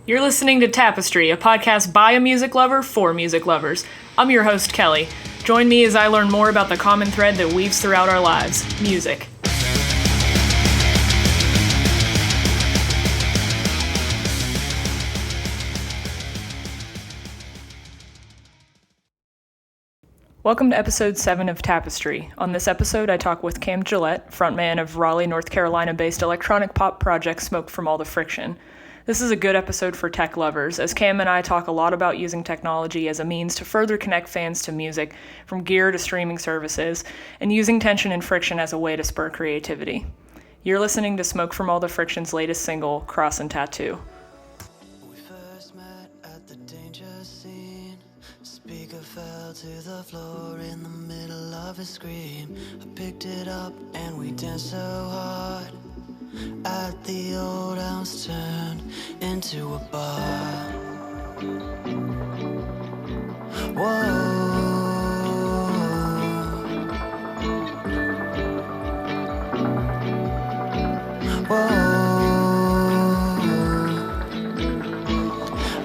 You're listening to Tapestry, a podcast by a music lover for music lovers. I'm your host, Kelly. Join me as I learn more about the common thread that weaves throughout our lives, music. Welcome to episode 7 of Tapestry. On this episode, I talk with Cam Gillette, frontman of Raleigh, North Carolina-based electronic pop project Smoke From All the Friction. This is a good episode for tech lovers, as Cam and I talk a lot about using technology as a means to further connect fans to music, from gear to streaming services, and using tension and friction as a way to spur creativity. You're listening to Smoke From All the Friction's latest single, Cross and Tattoo. We first met at the danger scene. Speaker fell to the floor in the middle of a scream. I picked it up and we danced so hard. At the old house turned into a bar. Whoa.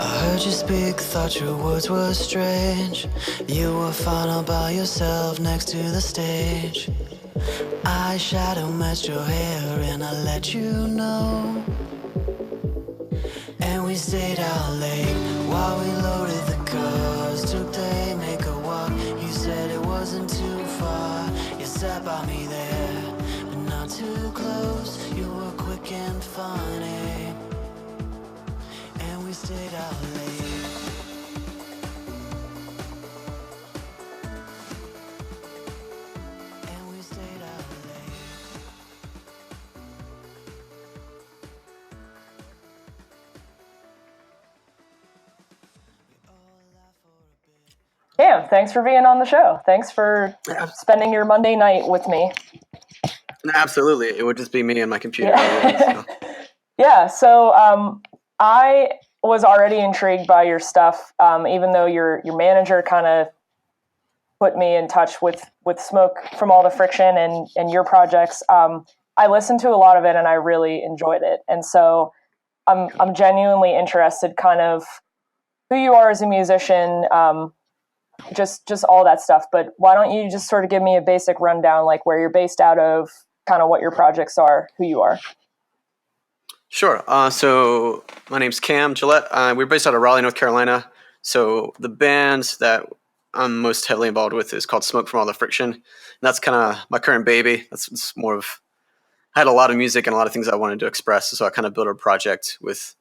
I heard you speak, thought your words were strange. You were fine all by yourself next to the stage. Eyeshadow matched your hair and I let you know. And we stayed out late while we loaded the cars. Took the haymaker walk, you said it wasn't too far. You sat by me there, but not too close. You were quick and funny. And we stayed out late. Cam, thanks for being on the show. Thanks for spending your Monday night with me. Absolutely. It would just be me and my computer. Yeah, so I was already intrigued by your stuff, even though your manager kind of put me in touch with Smoke From All the Friction and your projects. I listened to a lot of it and I really enjoyed it. And so I'm genuinely interested kind of who you are as a musician, just all that stuff. But why don't you just sort of give me a basic rundown, like where you're based out of, kind of what your projects are, who you are. Sure. So my name's Cam Gillette. We're based out of Raleigh, North Carolina. So the band that I'm most heavily involved with is called Smoke From All the Friction. And that's kind of my current baby. It's more of, I had a lot of music and a lot of things I wanted to express. So I kind of built a project with,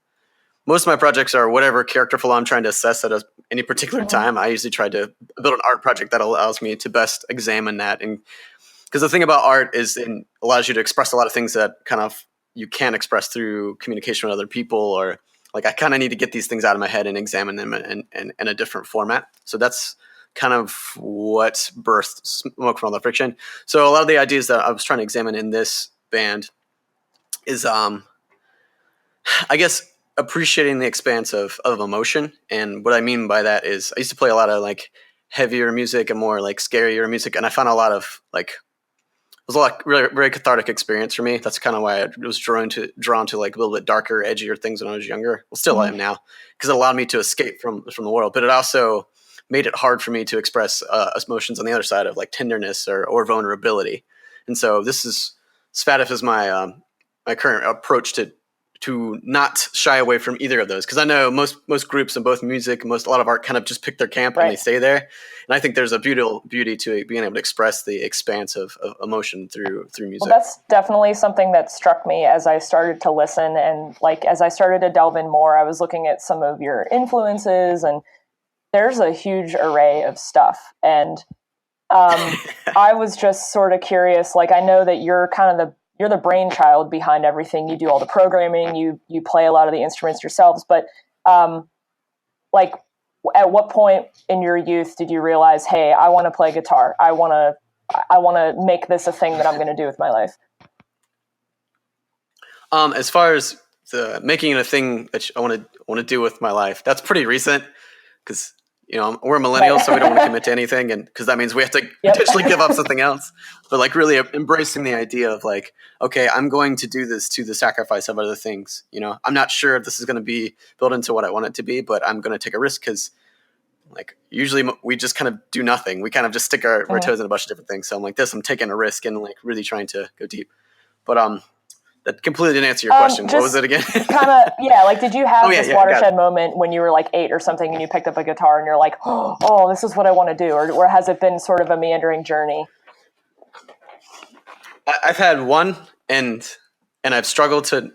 most of my projects are whatever character flaw I'm trying to assess at any particular time. I usually try to build an art project that allows me to best examine that. And because the thing about art is it allows you to express a lot of things that kind of you can't express through communication with other people, or like I kind of need to get these things out of my head and examine them in a different format. So that's kind of what birthed Smoke From All the Friction. So a lot of the ideas that I was trying to examine in this band is, I guess, appreciating the expanse of emotion. And what I mean by that is I used to play a lot of like heavier music and more like scarier music. And I found a lot of like, it was a lot really very cathartic experience for me. That's kind of why I was drawn to like a little bit darker, edgier things when I was younger. Well, still I am now, because it allowed me to escape from the world. But it also made it hard for me to express emotions on the other side of like tenderness or vulnerability. And so this is Svatif is my my current approach to not shy away from either of those, because I know most groups in both music, a lot of art kind of just pick their camp and they stay there. And I think there's a beauty to being able to express the expanse of emotion through music. Well, that's definitely something that struck me as I started to listen, and like as I started to delve in more, I was looking at some of your influences, and there's a huge array of stuff. And I was just sort of curious. Like I know that you're the brainchild behind everything. You do all the programming, you play a lot of the instruments yourselves, but like at what point in your youth did you realize, hey, I want to play guitar. I want to make this a thing that I'm going to do with my life? As far as the making it a thing that I want to do with my life, that's pretty recent, because we're millennials, so we don't want to commit to anything, and because that means we have to potentially give up something else. But like really embracing the idea of like, okay, I'm going to do this to the sacrifice of other things. I'm not sure if this is going to be built into what I want it to be, but I'm going to take a risk because like usually we just kind of do nothing. We kind of just stick our toes in a bunch of different things. So I'm like I'm taking a risk and like really trying to go deep. But that completely didn't answer your question. What was it again? Kind of, yeah. Like, did you have this watershed moment when you were like 8 or something and you picked up a guitar and you're like, oh, this is what I want to do? Or has it been sort of a meandering journey? I've had one, and I've struggled to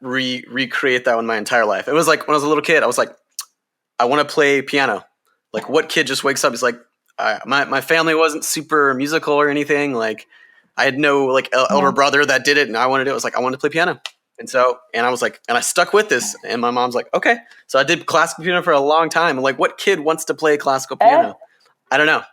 recreate that one my entire life. It was like when I was a little kid, I was like, I want to play piano. Like, what kid just wakes up? He's like, my family wasn't super musical or anything. Like, I had no like elder brother that did it, and I wanted to do it. I was like, I wanted to play piano. And I was like, and I stuck with this. And my mom's like, okay. So I did classical piano for a long time. And like, what kid wants to play classical piano? I don't know.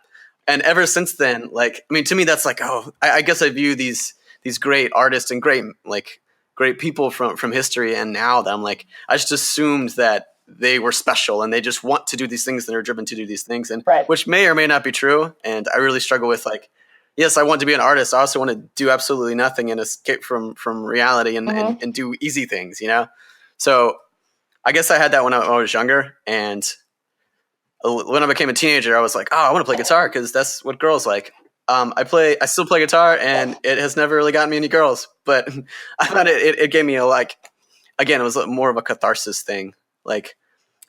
And ever since then, like, I mean, to me, that's like, I guess I view these great artists and great people from history. And now that I'm like, I just assumed that they were special and they just want to do these things and they're driven to do these things, and which may or may not be true. And I really struggle with like, yes, I want to be an artist. I also want to do absolutely nothing and escape from reality and do easy things, So I guess I had that when I was younger. And when I became a teenager, I was like, I want to play guitar because that's what girls like. I still play guitar, and it has never really gotten me any girls. But I found it gave me again, it was more of a catharsis thing. Like,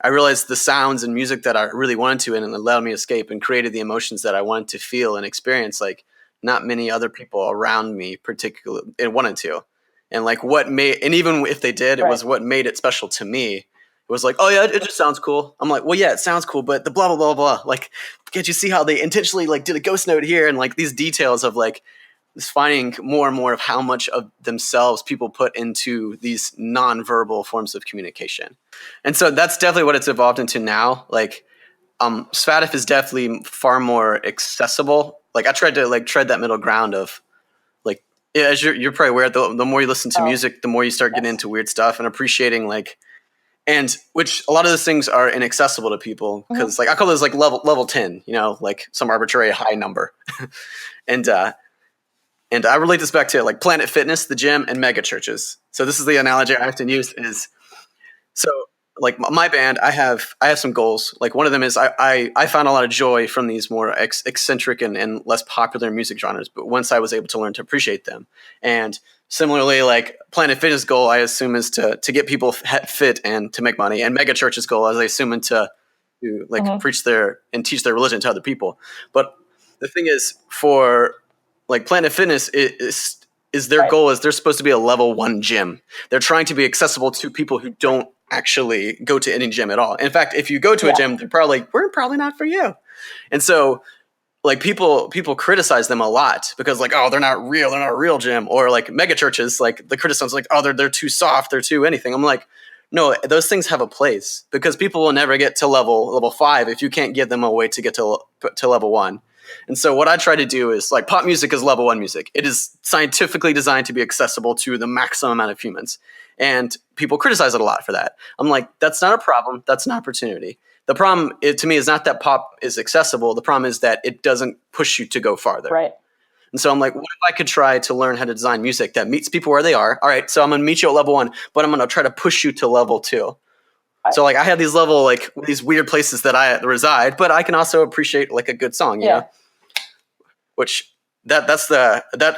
I realized the sounds and music that I really wanted to, and it allowed me to escape and created the emotions that I wanted to feel and experience. Like, not many other people around me particularly wanted to. And like and even if they did, it was what made it special to me. It was like, oh yeah, it just sounds cool. I'm like, well, yeah, it sounds cool, but the blah, blah, blah, blah. Like, can't you see how they intentionally like did a ghost note here? And like these details of like just finding more and more of how much of themselves people put into these nonverbal forms of communication. And so that's definitely what it's evolved into now. Like, Svatif is definitely far more accessible. Like, I tried to like tread that middle ground of like, as you're probably aware, the more you listen to music, the more you start getting into weird stuff and appreciating like, and which a lot of those things are inaccessible to people because like I call those like level 10, like some arbitrary high number. And I relate this back to like Planet Fitness, the gym, and mega churches. So this is the analogy I often use is, so like my band, I have some goals. Like one of them is I found a lot of joy from these more eccentric and less popular music genres, but once I was able to learn to appreciate them. And similarly, like Planet Fitness goal, I assume is to get people fit and to make money. And mega church's goal, as I assume, to like preach and teach their religion to other people. But the thing is, for like Planet Fitness is their goal is they're supposed to be a level 1 gym. They're trying to be accessible to people who don't actually go to any gym at all. In fact, if you go to a gym, they're probably we're probably not for you. And so like people criticize them a lot because like, they're not a real gym. Or like mega churches, like the criticisms like, they're too soft, they're too anything. I'm like, no, those things have a place because people will never get to level 5 if you can't give them a way to get to level 1. And so what I try to do is like pop music is level 1 music. It is scientifically designed to be accessible to the maximum amount of humans. And people criticize it a lot for that. I'm like, that's not a problem. That's an opportunity. The problem to me is not that pop is accessible. The problem is that it doesn't push you to go farther. Right. And so I'm like, what if I could try to learn how to design music that meets people where they are? All right, so I'm going to meet you at level 1, but I'm going to try to push you to level 2. So like I have these these weird places that I reside, but I can also appreciate like a good song, you know? Which that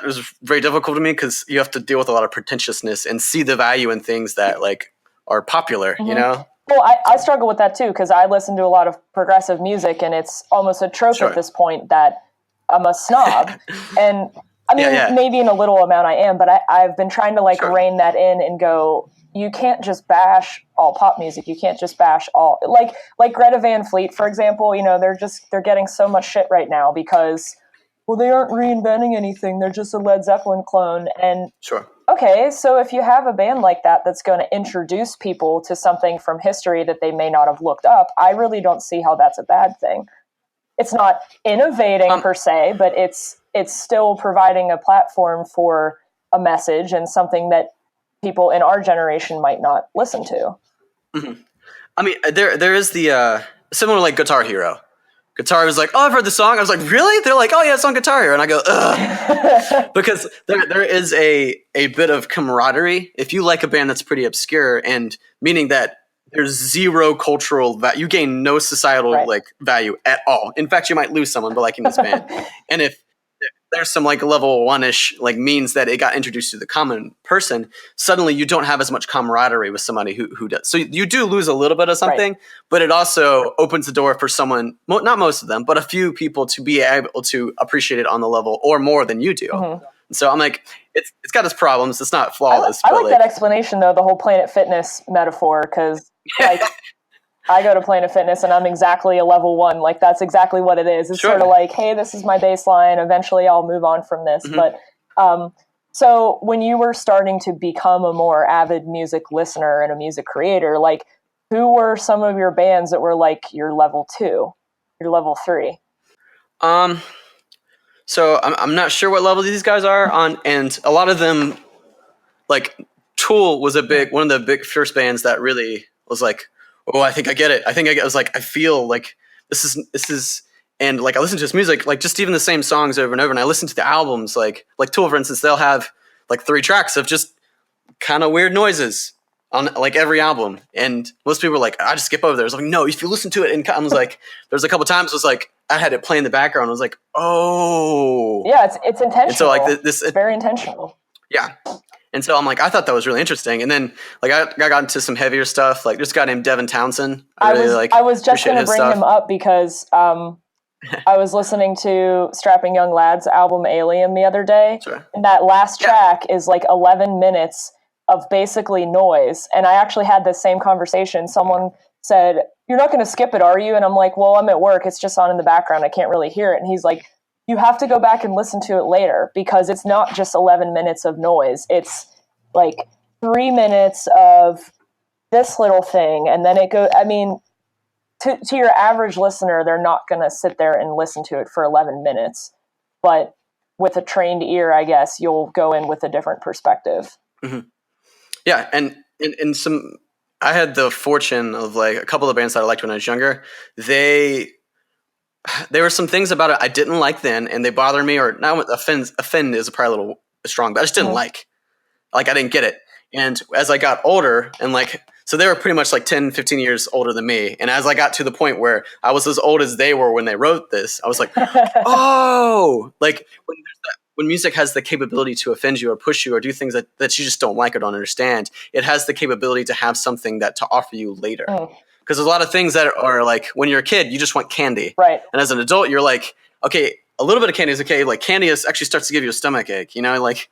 is very difficult to me because you have to deal with a lot of pretentiousness and see the value in things that like are popular, you know? Well, I struggle with that too because I listen to a lot of progressive music and it's almost a trope at this point that I'm a snob. And I mean, maybe in a little amount I am, but I've been trying to like rein that in and go, you can't just bash all pop music. You can't just bash all like Greta Van Fleet, for example, they're getting so much shit right now because, well, they aren't reinventing anything. They're just a Led Zeppelin clone. And okay, so if you have a band like that that's going to introduce people to something from history that they may not have looked up, I really don't see how that's a bad thing. It's not innovating per se, but it's still providing a platform for a message and something that people in our generation might not listen to. Mm-hmm. I mean, there is the similar like Guitar Hero. Guitar was like, oh, I've heard the song. I was like, really? They're like, oh yeah, it's on Guitar Hero. And I go, ugh. Because there is a bit of camaraderie. If you like a band that's pretty obscure, and meaning that there's zero cultural value, you gain no societal like value at all. In fact, you might lose someone by liking this band. And if there's some like level one-ish like means that it got introduced to the common person, suddenly you don't have as much camaraderie with somebody who does. So you do lose a little bit of something, but it also opens the door for someone, not most of them, but a few people to be able to appreciate it on the level or more than you do. Mm-hmm. So I'm like, it's got its problems. It's not flawless. I like that explanation though, the whole Planet Fitness metaphor, because like I go to Planet Fitness and I'm exactly a level 1. Like that's exactly what it is. It's sort of like, hey, this is my baseline. Eventually I'll move on from this. Mm-hmm. But so when you were starting to become a more avid music listener and a music creator, like who were some of your bands that were like your level 2, your level 3? So I'm not sure what level these guys are on. And a lot of them, like Tool was one of the big first bands that really was like, oh, I think I get it. I was like, I feel like this is, and like I listen to this music, like just even the same songs over and over. And I listen to the albums, like Tool, for instance, they'll have like 3 tracks of just kind of weird noises on like every album. And most people were like, I just skip over there. I was like, no, if you listen to it, and I was like, there's a couple times it was like, I had it play in the background. I was like, oh. Yeah, it's intentional. And so like this it's very intentional. Yeah. And so I'm like, I thought that was really interesting. And then like I got into some heavier stuff. Like this guy named Devin Townsend. I was just going to bring him up because I was listening to Strapping Young Lad's album Alien the other day. Sure. And that last track is like 11 minutes of basically noise. And I actually had this same conversation. Someone said, you're not going to skip it, are you? And I'm like, well, I'm at work. It's just on in the background. I can't really hear it. And he's like, you have to go back and listen to it later because it's not just 11 minutes of noise. It's like 3 minutes of this little thing. And then it goes, I mean, to your average listener, they're not going to sit there and listen to it for 11 minutes. But with a trained ear, I guess, you'll go in with a different perspective. Mm-hmm. Yeah. And I had the fortune of like a couple of bands that I liked when I was younger. There were some things about it I didn't like then, and they bothered me, or not offend is probably a little strong, but I just didn't like I didn't get it. And as I got older and like, so they were pretty much like 10, 15 years older than me. And as I got to the point where I was as old as they were when they wrote this, I was like, oh, like when music has the capability to offend you or push you or do things that you just don't like or don't understand, it has the capability to have something that to offer you later. Because there's a lot of things that are like, when you're a kid, you just want candy. Right. And as an adult, you're like, okay, a little bit of candy is okay. Like candy actually starts to give you a stomach ache, you know, like,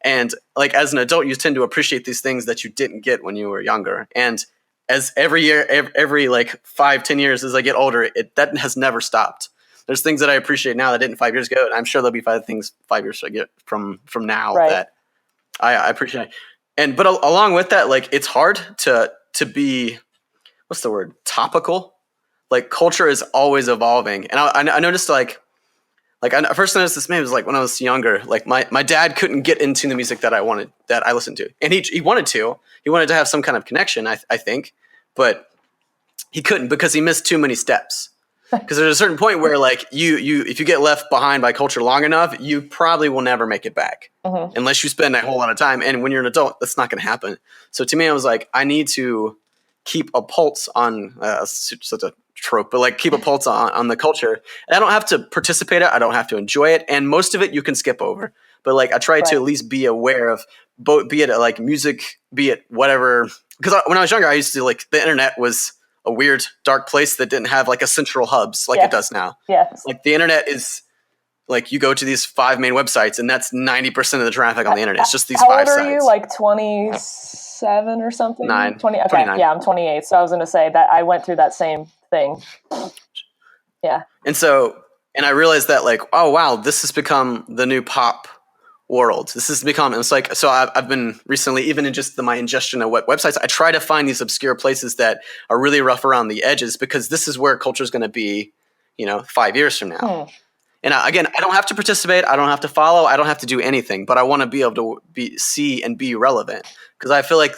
and like as an adult, you tend to appreciate these things that you didn't get when you were younger. And as every year, every like 5-10 years, as I get older, that has never stopped. There's things that I appreciate now that I didn't 5 years ago. And I'm sure there'll be 5 years I get from now that I appreciate. But along with that, like it's hard to be, what's the word? Topical. Like culture is always evolving. And I noticed I first noticed this maybe was like when I was younger, like my dad couldn't get into the music that I listened to. And he wanted to have some kind of connection, I think, but he couldn't because he missed too many steps. Because there's a certain point where like you if you get left behind by culture long enough, you probably will never make it back unless you spend a whole lot of time. And when you're an adult, that's not going to happen. So to me, I was like, I need to keep a pulse on such a trope, but like keep a pulse on the culture. And I don't have to participate it. I don't have to enjoy it. And most of it you can skip over. But like I try to at least be aware of both, be it like music, be it whatever. Because when I was younger, I used to like the internet was a weird dark place that didn't have like a central hubs like it does now. Yes. Like the internet is like you go to these 5 main websites and that's 90% of the traffic on the internet. It's just these 5 sites. How old are you? Like 27 or something? 20. Okay. 29. Yeah, I'm 28. So I was going to say that I went through that same thing. Yeah. And I realized that like, oh wow, this has become the new pop world. This has become, it's like, so I've been recently, even in just my ingestion of websites, I try to find these obscure places that are really rough around the edges because this is where culture is going to be, 5 years from now. And again, I don't have to participate. I don't have to follow. I don't have to do anything, but I want to be able to see and be relevant because I feel like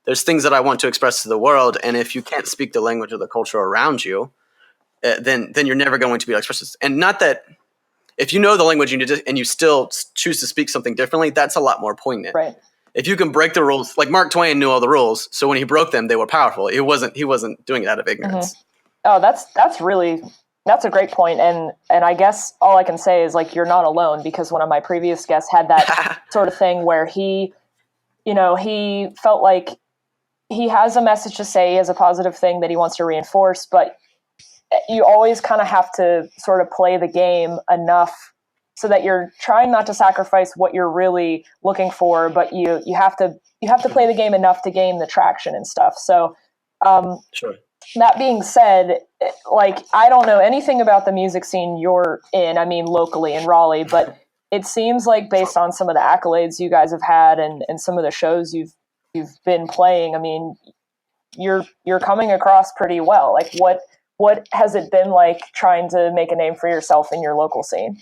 there's things that I want to express to the world, and if you can't speak the language of the culture around you, then you're never going to be able to express this. And not that if you know the language and you still choose to speak something differently, that's a lot more poignant. Right. If you can break the rules, like Mark Twain knew all the rules, so when he broke them, they were powerful. He wasn't doing it out of ignorance. Oh, that's a great point. And I guess all I can say is like, you're not alone, because one of my previous guests had that sort of thing where he felt like he has a message to say, he has a positive thing that he wants to reinforce, but you always kind of have to sort of play the game enough so that you're trying not to sacrifice what you're really looking for, but you have to play the game enough to gain the traction and stuff. So, Sure. That being said, like, I don't know anything about the music scene you're in, I mean, locally in Raleigh, but it seems like based on some of the accolades you guys have had and some of the shows you've been playing, I mean, you're coming across pretty well. Like, what has it been like trying to make a name for yourself in your local scene?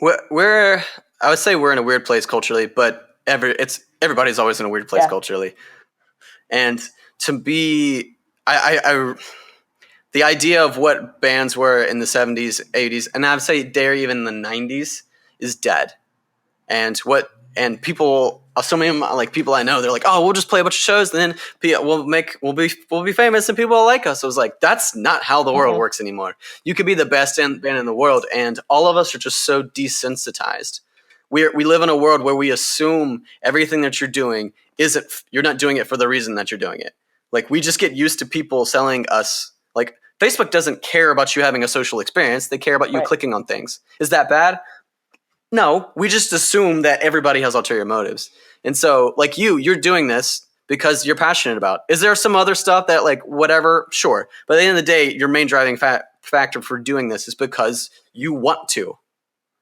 I would say we're in a weird place culturally, but everybody's always in a weird place culturally. And to be, the idea of what bands were in the 70s, 80s, and I'd say dare even the 90s is dead. And people, so many like people I know, they're like, oh, we'll just play a bunch of shows, and then we'll be famous, and people will like us. I was like, that's not how the world works anymore. You could be the best band in the world, and all of us are just so desensitized. We live in a world where we assume everything that you're doing you're not doing it for the reason that you're doing it. Like, we just get used to people selling us, like, Facebook doesn't care about you having a social experience. They care about you clicking on things. Is that bad? No, we just assume that everybody has ulterior motives. And so, like, you're doing this because you're passionate about. Is there some other stuff that, like, whatever? Sure. But at the end of the day, your main driving factor for doing this is because you want to.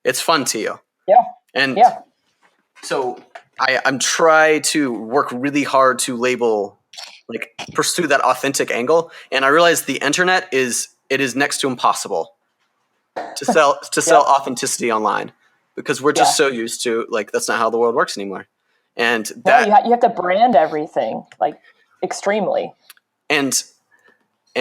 It's fun to you. Yeah. And so I'm trying to work really hard to pursue that authentic angle. And I realize the internet is next to impossible to sell authenticity online, because we're just so used to, like, that's not how the world works anymore. And that you have to brand everything, like, extremely. And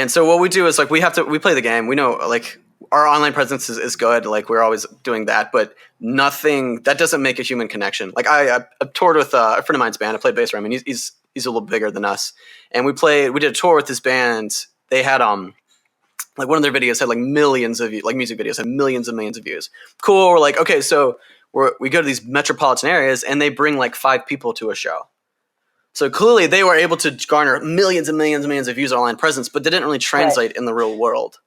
so what we do is, like, we play the game. We know, like, our online presence is good. Like, we're always doing that, but that doesn't make a human connection. Like, I toured with a friend of mine's band. I played bass for him, and he's a little bigger than us. And we did a tour with this band. They had, like, one of their videos had like millions of views, like music videos had millions and millions of views. Cool. We're like, okay, so we go to these metropolitan areas and they bring like 5 people to a show. So clearly they were able to garner millions and millions and millions of views on online presence, but they didn't really translate in the real world.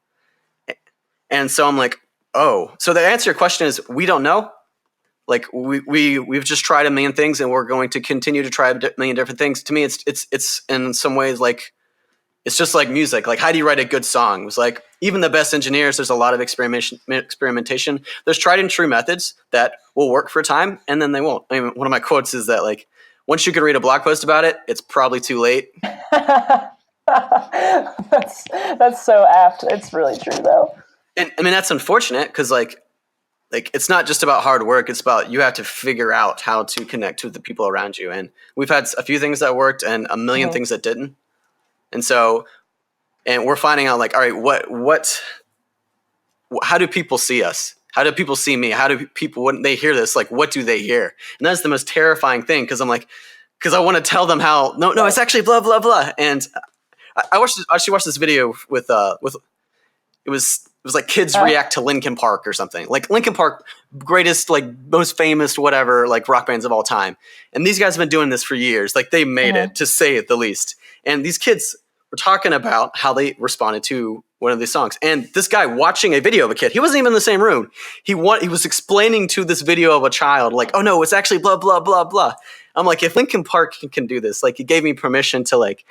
And so I'm like, oh, so the answer to your question is, we don't know. Like, we've just tried a million things, and we're going to continue to try a million different things. To me, it's in some ways like, it's just like music. Like, how do you write a good song? It was like, even the best engineers, there's a lot of experimentation. There's tried and true methods that will work for a time, and then they won't. I mean, one of my quotes is that, like, once you can read a blog post about it, it's probably too late. That's so apt. It's really true, though. And I mean, that's unfortunate, because like it's not just about hard work. It's about, you have to figure out how to connect with the people around you. And we've had a few things that worked and a million things that didn't. And so, and we're finding out, like, all right, how do people see us? How do people see me? How do people, when they hear this, like, what do they hear? And that's the most terrifying thing, because I'm like, because I want to tell them how, no, it's actually blah, blah, blah. And I actually watched this video with it was like kids react to Linkin Park or something. Like, Linkin Park, greatest, like, most famous, whatever, like, rock bands of all time. And these guys have been doing this for years. Like, they made it, to say it the least. And these kids were talking about how they responded to one of these songs. And this guy watching a video of a kid, he wasn't even in the same room. He was explaining to this video of a child, like, oh no, it's actually blah, blah, blah, blah. I'm like, if Linkin Park can do this, like, it gave me permission to, like,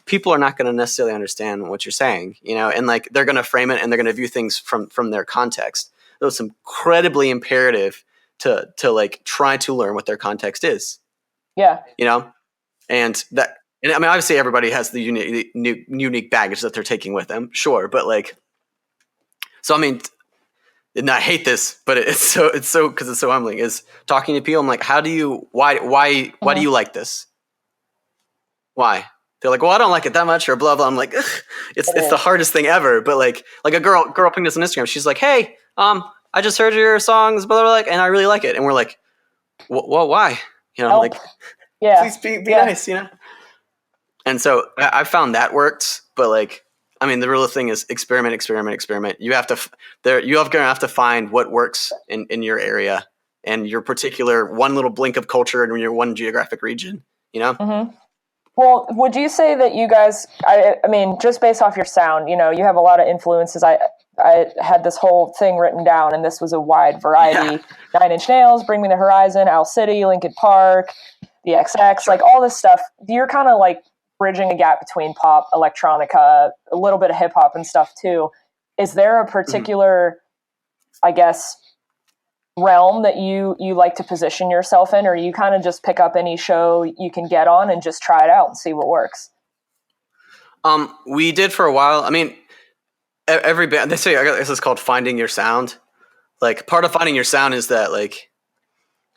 people are not going to necessarily understand what you're saying, you know, and, like, they're going to frame it and they're going to view things from their context. So it's incredibly imperative to like try to learn what their context is. Yeah. You know, and I mean, obviously everybody has the unique baggage that they're taking with them. Sure. But, like, so, I mean, and I hate this, but it's so because it's so humbling. Is talking to people. I'm like, why do you like this? Why? They're like, well, I don't like it that much, or blah blah. I'm like, ugh, it's the hardest thing ever. But like a girl pinged us on Instagram. She's like, hey, I just heard your songs, blah blah, and I really like it. And we're like, well, why? You know, like, please be nice, you know. And so I found that worked, but like, I mean, the real thing is experiment. You have to gonna have to find what works in your area and your particular one little blink of culture in your one geographic region. You know. Mm-hmm. Well, would you say that you guys, I mean, just based off your sound, you know, you have a lot of influences. I had this whole thing written down, and this was a wide variety. Yeah. 9 Inch Nails, Bring Me the Horizon, Owl City, Linkin Park, the XX, like all this stuff. You're kind of like bridging a gap between pop, electronica, a little bit of hip hop and stuff too. Is there a particular, I guess, realm that you like to position yourself in, or you kind of just pick up any show you can get on and just try it out and see what works? We did for a while. I mean, every band, they say, I guess it's called finding your sound. Like, part of finding your sound is that, like,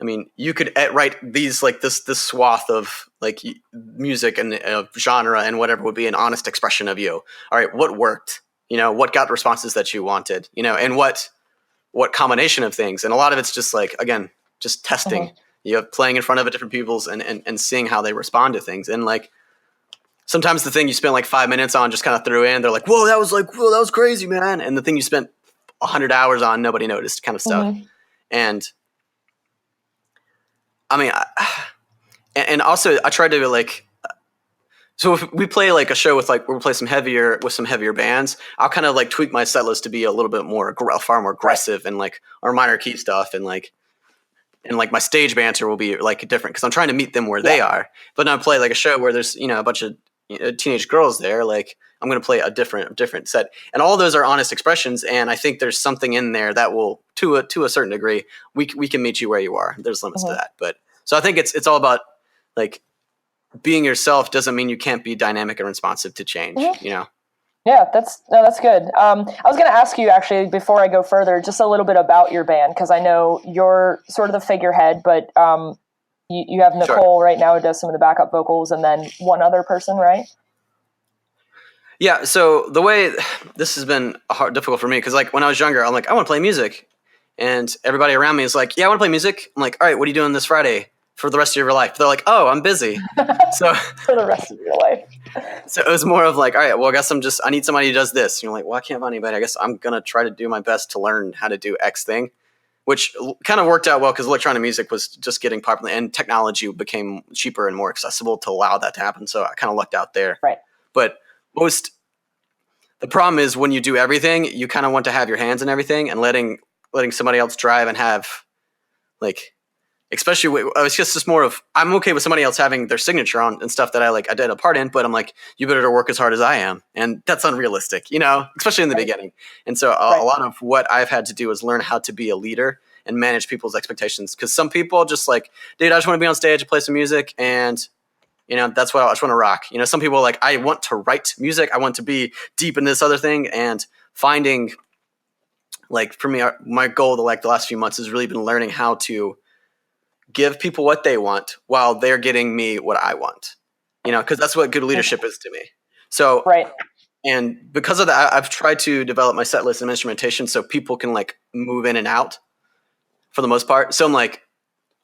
I mean, you could write these, like, this swath of, like, music and genre and whatever would be an honest expression of you. All right, what worked? You know, what got the responses that you wanted? You know, and what combination of things? And a lot of it's just, like, again, just testing. Mm-hmm. You know, playing in front of different people's and seeing how they respond to things. And, like, sometimes the thing you spent, like, 5 minutes on just kind of threw in. They're like, whoa, that was crazy, man. And the thing you spent 100 hours on, nobody noticed, kind of stuff. Mm-hmm. And I mean, and also I tried to, like, so if we play like a show with, like, we'll play some heavier bands, I'll kind of like tweak my set list to be a little bit more, far more aggressive, and like our minor key stuff, and like my stage banter will be like different because I'm trying to meet them where they are. But now I play like a show where there's, you know, a bunch of teenage girls there, like I'm going to play a different set, and all those are honest expressions. And I think there's something in there that will, to a certain degree, we can meet you where you are. There's limits to that, but so I think it's all about, like, being yourself doesn't mean you can't be dynamic and responsive to change. You know. Yeah, that's good. I was going to ask you, actually, before I go further, just a little bit about your band, because I know you're sort of the figurehead, but you have Nicole right now who does some of the backup vocals, and then one other person, right? Yeah, so the way this has been difficult for me, because, like, when I was younger, I'm like, I want to play music. And everybody around me is like, yeah, I want to play music. I'm like, all right, what are you doing this Friday for the rest of your life? They're like, oh, I'm busy. So for the rest of your life. So it was more of like, all right, well, I guess I need somebody who does this. And you're like, well, I can't find anybody. I guess I'm going to try to do my best to learn how to do X thing, which kind of worked out well because electronic music was just getting popular and technology became cheaper and more accessible to allow that to happen. So I kind of lucked out there. Right. But the problem is when you do everything, you kind of want to have your hands in everything, and letting somebody else drive and have, like, especially it's just more of, I'm okay with somebody else having their signature on and stuff that I did a part in, but I'm like, you better work as hard as I am, and that's unrealistic, you know, especially in the beginning. And so a lot of what I've had to do is learn how to be a leader and manage people's expectations, because some people just like, dude, I just want to be on stage and play some music, and, you know, that's what I just want to rock. You know, some people are like, I want to write music, I want to be deep in this other thing, and finding, like, for me, my goal the last few months has really been learning how to give people what they want while they're getting me what I want, you know, because that's what good leadership is to me. So, and because of that, I've tried to develop my set list and instrumentation so people can, like, move in and out for the most part. So I'm like,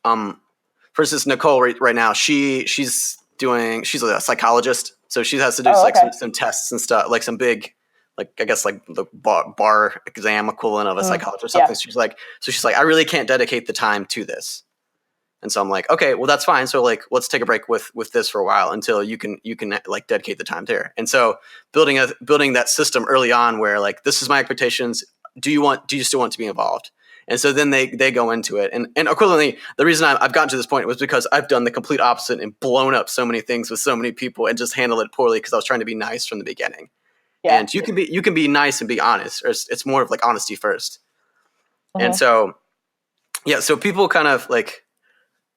for instance, Nicole right now, she's a psychologist. So she has to do some tests and stuff, like some big, like, I guess, like the bar exam equivalent of a psychologist or something. Yeah. She's like, I really can't dedicate the time to this. And so I'm like, okay, well, that's fine. So, like, let's take a break with this for a while until you can like dedicate the time there. And so building that system early on where, like, this is my expectations. Do you still want to be involved? And so then they go into it. And equivalently, the reason I've gotten to this point was because I've done the complete opposite and blown up so many things with so many people and just handled it poorly because I was trying to be nice from the beginning. Yeah. And you can be nice and be honest, or it's more of, like, honesty first. And so, yeah, so people kind of, like,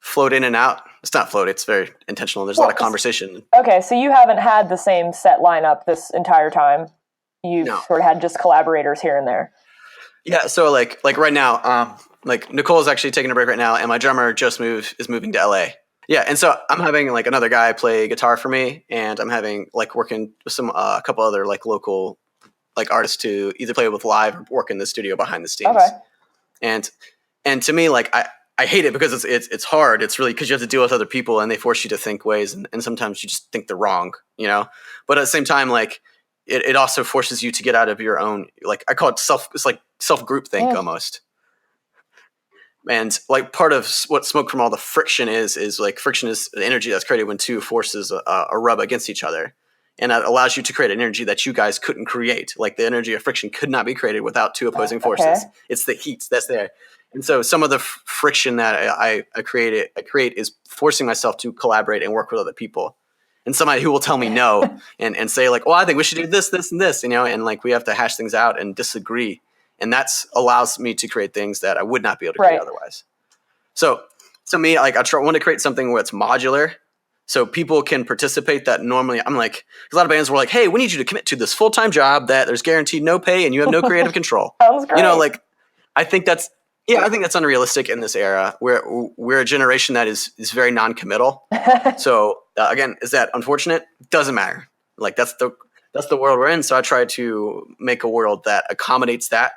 float in and out. It's not float, it's very intentional. There's a lot of conversation. Okay, so you haven't had the same set lineup this entire time. You've sort of had just collaborators here and there. Yeah, so like right now, like Nicole's actually taking a break right now, and my drummer is moving to LA. Yeah, and so I'm having like another guy play guitar for me, and I'm having like working with some a couple other like local like artists to either play with live or work in the studio behind the scenes. Okay. And to me, like I hate it because it's hard. It's really because you have to deal with other people and they force you to think ways, and sometimes you just think they're wrong, you know. But at the same time, like it also forces you to get out of your own, like I call it it's like self groupthink almost. And like part of what Smoke from All the Friction is like friction is the energy that's created when two forces rub against each other. And that allows you to create an energy that you guys couldn't create. Like the energy of friction could not be created without two opposing forces. Okay. It's the heat that's there. And so some of the friction that I create is forcing myself to collaborate and work with other people. And somebody who will tell me no and say like, well, I think we should do this, this, and this, you know, and like we have to hash things out and disagree. And that's allows me to create things that I would not be able to create otherwise. So to me, like I want to create something where it's modular, so people can participate. That normally I'm like, a lot of bands were like, hey, we need you to commit to this full-time job that there's guaranteed no pay and you have no creative control. Sounds great. You know, like I think that's unrealistic in this era. We're a generation that is very non-committal. So again, is that unfortunate? Doesn't matter. Like that's the world we're in. So I try to make a world that accommodates that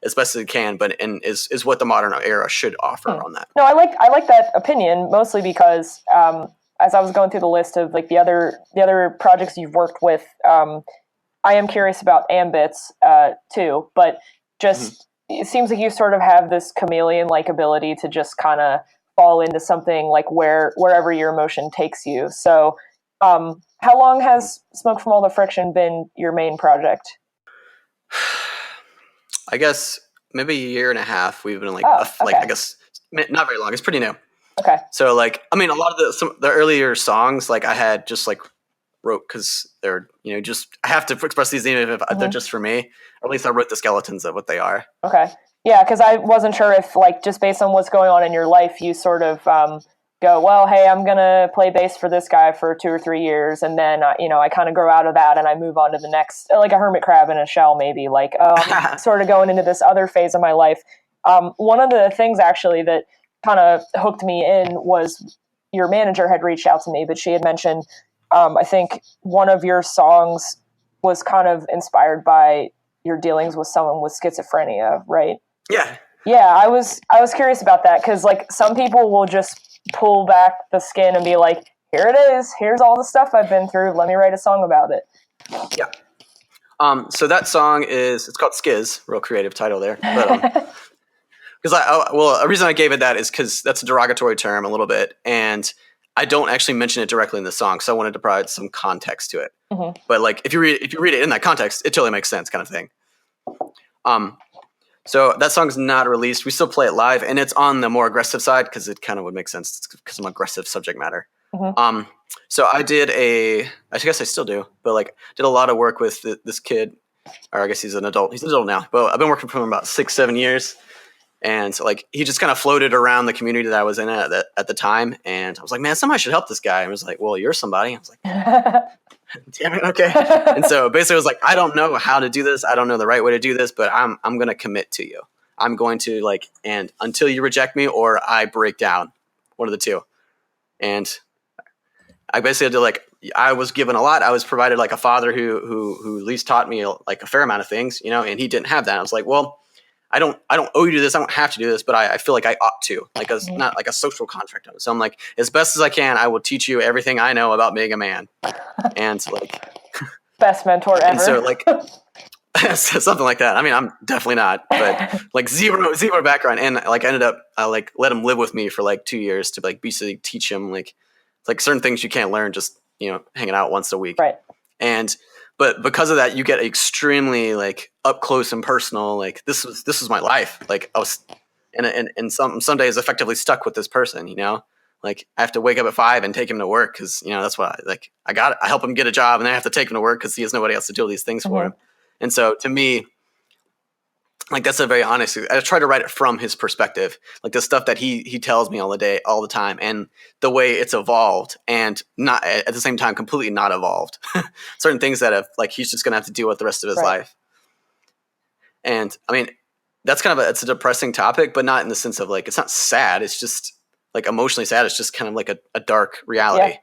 as best as it can, but is what the modern era should offer on that. No, I like that opinion mostly because as I was going through the list of like the other projects you've worked with, I am curious about Ambits too, but just it seems like you sort of have this chameleon-like ability to just kind of fall into something like wherever your emotion takes you. So how long has Smoke from All the Friction been your main project? I guess maybe a year and a half. We've been like, okay. I guess not very long. It's pretty new. Okay. So like, I mean, a lot of the earlier songs, like I had just like wrote because they're, you know, just I have to express these even if they're just for me. Or at least I wrote the skeletons of what they are. Okay. Yeah, because I wasn't sure if like just based on what's going on in your life, you sort of go, well, hey, I'm gonna play bass for this guy for 2 or 3 years, and then you know I kind of grow out of that and I move on to the next, like a hermit crab in a shell, maybe. Like I'm sort of going into this other phase of my life. One of the things actually that kind of hooked me in was your manager had reached out to me, but she had mentioned I think one of your songs was kind of inspired by your dealings with someone with schizophrenia, right? Yeah. Yeah, I was curious about that because like some people will just pull back the skin and be like, here it is, here's all the stuff I've been through, let me write a song about it. Yeah. So that song it's called Skiz, real creative title there. But because a reason I gave it that is because that's a derogatory term a little bit, and I don't actually mention it directly in the song, so I wanted to provide some context to it. But like if you read it in that context, it totally makes sense, kind of thing. So that song's not released. We still play it live, and it's on the more aggressive side because it kind of would make sense because I'm aggressive subject matter. So I guess I still do, but like did a lot of work with this kid, or I guess he's an adult. He's an adult now, but I've been working for him about 6-7 years. And so, like, he just kind of floated around the community that I was in at the time. And I was like, man, somebody should help this guy. And I was like, well, you're somebody. I was like, damn it, okay. And so basically I was like, I don't know how to do this. I don't know the right way to do this, but I'm going to commit to you. I'm going to like, and until you reject me or I break down, one of the two. And I basically did like, I was given a lot. I was provided like a father who at least taught me like a fair amount of things, you know, and he didn't have that. I was like, well, I don't owe you to this. I don't have to do this, but I feel like I ought to, like as not like a social contract. So I'm like, as best as I can, I will teach you everything I know about being a man. And like best mentor ever. And so like something like that. I mean, I'm definitely not, but like zero background. And like I ended up, I like let him live with me for like 2 years to like basically teach him like certain things you can't learn just, you know, hanging out once a week. Right. But because of that, you get extremely like up close and personal. Like this was my life. Like I was, and some days effectively stuck with this person. You know, like I have to wake up at 5 and take him to work because you know that's what I help him get a job and then I have to take him to work because he has nobody else to do all these things for him. And so to me, like that's a very honest. I try to write it from his perspective, like the stuff that he tells me all the time, and the way it's evolved, and not at the same time completely not evolved. Certain things that have like he's just gonna have to deal with the rest of his life. And I mean, that's kind of it's a depressing topic, but not in the sense of like, it's not sad. It's just like emotionally sad. It's just kind of like a dark reality. Yeah.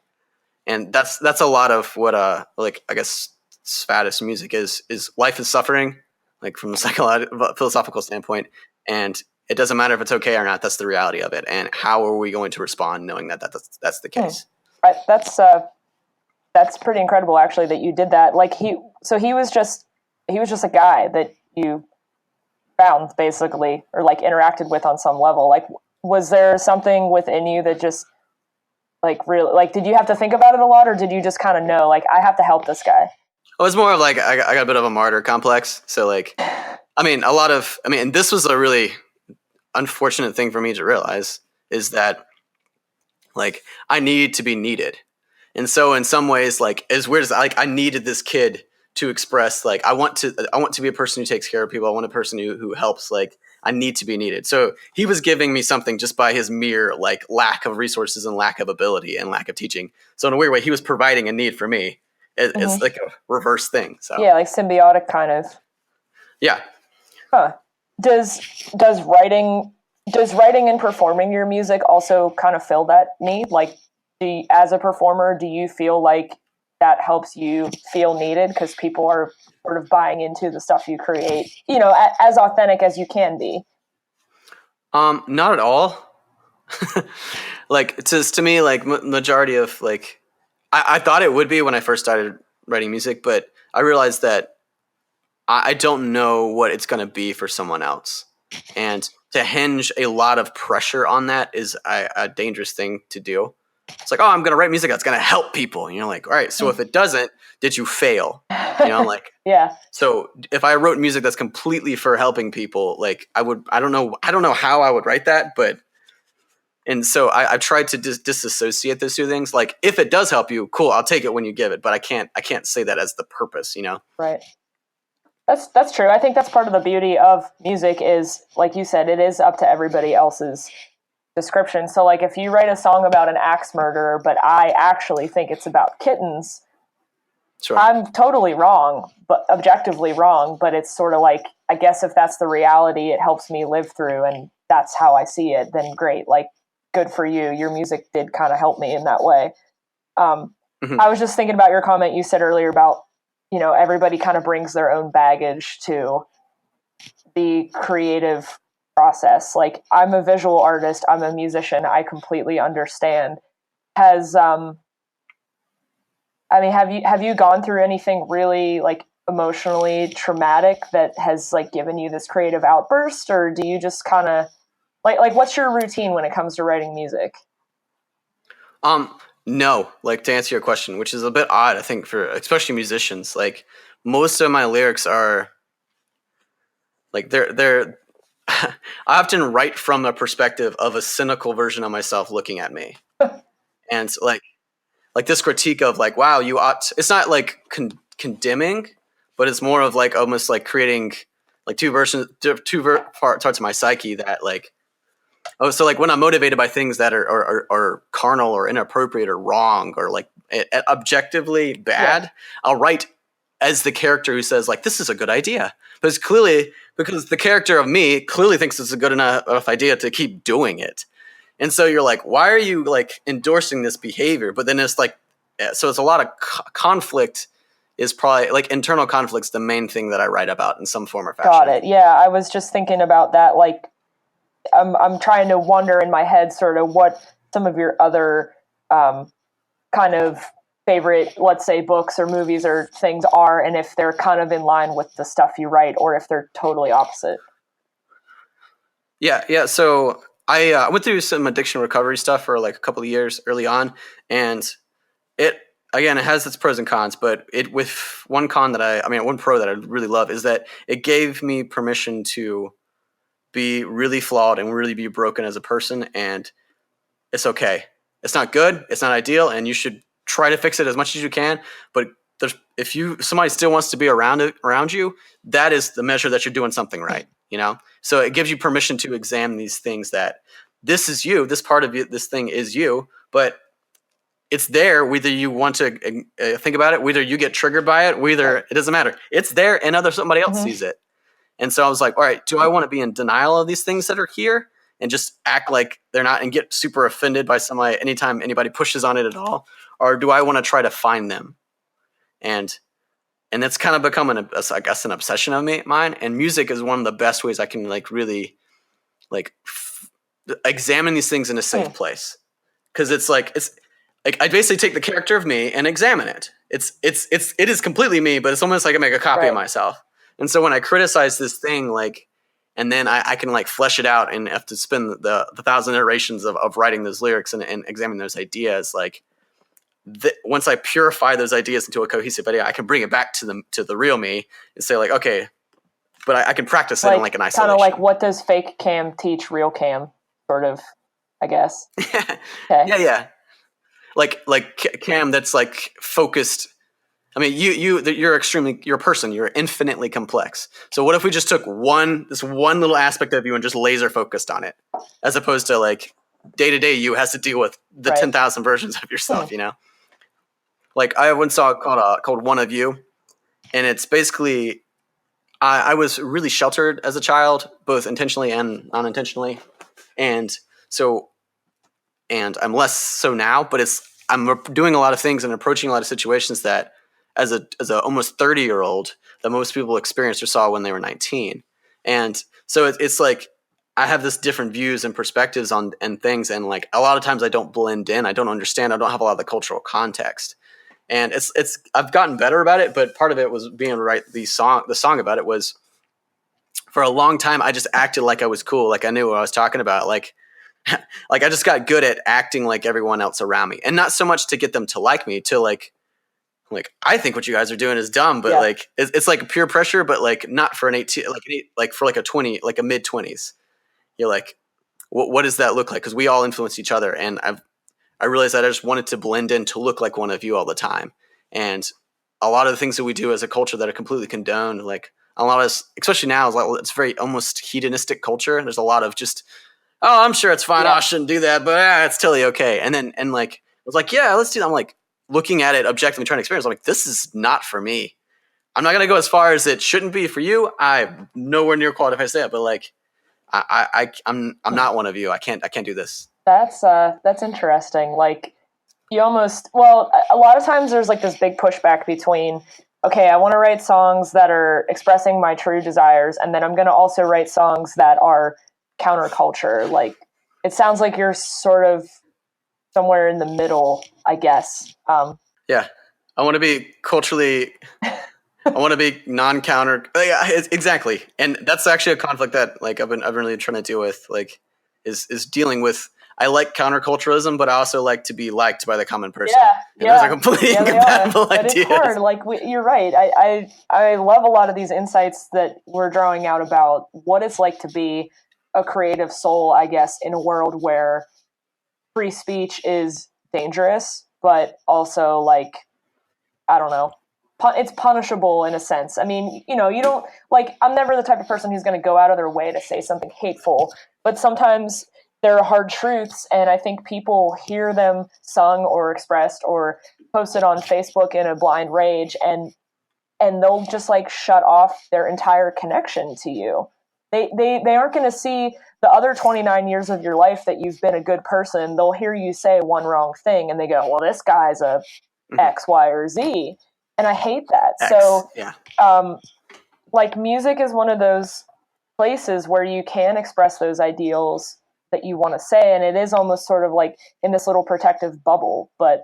And that's a lot of what, like, I guess faddist music is life is suffering, like from a psychological, philosophical standpoint. And it doesn't matter if it's okay or not. That's the reality of it. And how are we going to respond knowing that that's the case? Right. That's pretty incredible, actually, that you did that. Like he was just a guy that you found, basically, or like interacted with on some level. Like, was there something within you that just like really, like, did you have to think about it a lot, or did you just kind of know, like, I have to help this guy? It was more of like, I got a bit of a martyr complex. So like, and this was a really unfortunate thing for me to realize, is that like, I need to be needed. And so in some ways, like, as weird as, like, I needed this kid to express, like, I want to be a person who takes care of people. I want a person who helps. Like, I need to be needed. So he was giving me something just by his mere like lack of resources and lack of ability and lack of teaching. So in a weird way, he was providing a need for me. It's like a reverse thing. So yeah, like symbiotic kind of. Yeah. Huh. Does writing and performing your music also kind of fill that need? Like, as a performer, do you feel like that helps you feel needed because people are sort of buying into the stuff you create, as authentic as you can be? Not at all. Like, to me, like, majority of, like, I thought it would be when I first started writing music, but I realized that I don't know what it's going to be for someone else. And to hinge a lot of pressure on that is a dangerous thing to do. It's like, oh, I'm going to write music that's going to help people. And you're like, all right, so if it doesn't, did you fail? Like, yeah. So if I wrote music that's completely for helping people, like, I don't know how I would write that, and so I tried to disassociate those two things. Like, if it does help you, cool, I'll take it when you give it, but I can't say that as the purpose, Right. That's true. I think that's part of the beauty of music is, like you said, it is up to everybody else's description. So like, if you write a song about an axe murderer, but I actually think it's about kittens, sure, I'm totally wrong, but objectively wrong. But it's sort of like, I guess if that's the reality it helps me live through, and that's how I see it, then great. Like, good for you. Your music did kind of help me in that way. I was just thinking about your comment you said earlier about, everybody kind of brings their own baggage to the creative process. Like, I'm a visual artist, I'm a musician, I completely understand. Have you gone through anything really like emotionally traumatic that has like given you this creative outburst, or do you just kind of like what's your routine when it comes to writing music? No, like, to answer your question, which is a bit odd, I think, for especially musicians, like, most of my lyrics are like, they're I often write from a perspective of a cynical version of myself looking at me. And like this critique of like, wow, you ought to, it's not like condemning, but it's more of like almost like creating like two parts of my psyche that like, oh, so like when I'm motivated by things that are carnal or inappropriate or wrong or like objectively bad, yeah, I'll write as the character who says like, this is a good idea. But it's clearly because the character of me clearly thinks it's a good enough idea to keep doing it. And so you're like, why are you like endorsing this behavior? But then it's like, so it's a lot of conflict is probably like internal conflict's the main thing that I write about in some form or fashion. Got it. Yeah. I was just thinking about that. Like, I'm trying to wonder in my head sort of what some of your other kind of favorite, let's say, books or movies or things are, and if they're kind of in line with the stuff you write or if they're totally opposite. Yeah. So I went through some addiction recovery stuff for like a couple of years early on, and it has its pros and cons, but with one pro that I really love is that it gave me permission to be really flawed and really be broken as a person, and it's okay. It's not good, it's not ideal, and you should try to fix it as much as you can. But if somebody still wants to be around you, that is the measure that you're doing something right. So it gives you permission to examine these things, that this is you, this part of you, this thing is you, but it's there whether you want to think about it, whether you get triggered by it, whether it doesn't matter. It's there, and somebody else sees it. And so I was like, all right, do I want to be in denial of these things that are here and just act like they're not and get super offended by somebody anytime anybody pushes on it at all? Or do I want to try to find them? And that's kind of become I guess an obsession of mine. And music is one of the best ways I can like really like examine these things in a safe place. Cause it's like I basically take the character of me and examine it. It is completely me, but it's almost like I make a copy of myself. And so when I criticize this thing, like, and then I can like flesh it out and have to spend the 1,000 iterations of writing those lyrics and examining those ideas. Like once I purify those ideas into a cohesive idea, I can bring it back to the real me and say like, okay, but I can practice it in like an isolation. Kind of like, what does fake Cam teach real Cam, sort of, I guess. Okay. Yeah. Like Cam, that's like focused. I mean, you're a person. You're infinitely complex. So what if we just took this one little aspect of you and just laser focused on it, as opposed to like day to day you has to deal with the 10,000 versions of yourself. You know, like I once saw called One of You, and it's basically I was really sheltered as a child, both intentionally and unintentionally, and I'm less so now. But I'm doing a lot of things and approaching a lot of situations that, as a almost 30-year-old, that most people experienced or saw when they were 19. And so it's like I have this different views and perspectives on and things, and like a lot of times I don't blend in, I don't understand, I don't have a lot of the cultural context. And I've gotten better about it, but part of it was being the song about it was, for a long time I just acted like I was cool, like I knew what I was talking about, like I just got good at acting like everyone else around me, and not so much to get them to like me, to like I think what you guys are doing is dumb, but like it's like peer pressure, but like not for an 18, like for like a 20, like a mid 20s. You're like, what does that look like? Because we all influence each other, and I realized that I just wanted to blend in to look like one of you all the time. And a lot of the things that we do as a culture that are completely condoned, like a lot of us, especially now, is like it's very almost hedonistic culture. There's a lot of just, oh, I'm sure it's fine. Oh, I shouldn't do that, but it's totally okay. And like I was like, yeah, let's do that. I'm like looking at it objectively, trying to experience. I'm like, this is not for me. I'm not gonna go as far as it shouldn't be for you. I'm nowhere near qualified to say that, but like I'm not one of you. I can't do this. That's interesting. Like you almost, well, a lot of times there's like this big pushback between, okay, I want to write songs that are expressing my true desires, and then I'm going to also write songs that are counterculture. Like it sounds like you're sort of somewhere in the middle, I guess. Yeah, I want to be culturally. I want to be non-counter. Exactly, and that's actually a conflict that like I've been really trying to deal with. Like, is dealing with. I like counterculturalism, but I also like to be liked by the common person. And those are completely incompatible ideas. It's hard. Like you're right. I love a lot of these insights that we're drawing out about what it's like to be a creative soul, I guess, in a world where free speech is dangerous, but also like, I don't know, it's punishable in a sense. I mean, you know, you don't like, I'm never the type of person who's going to go out of their way to say something hateful, but sometimes there are hard truths, and I think people hear them sung or expressed or posted on Facebook in a blind rage, and they'll just like shut off their entire connection to you. They aren't going to see the other 29 years of your life that you've been a good person. They'll hear you say one wrong thing, and they go, well, this guy's a X, Y, or Z. And I hate that. Like music is one of those places where you can express those ideals that you want to say, and it is almost sort of like in this little protective bubble. But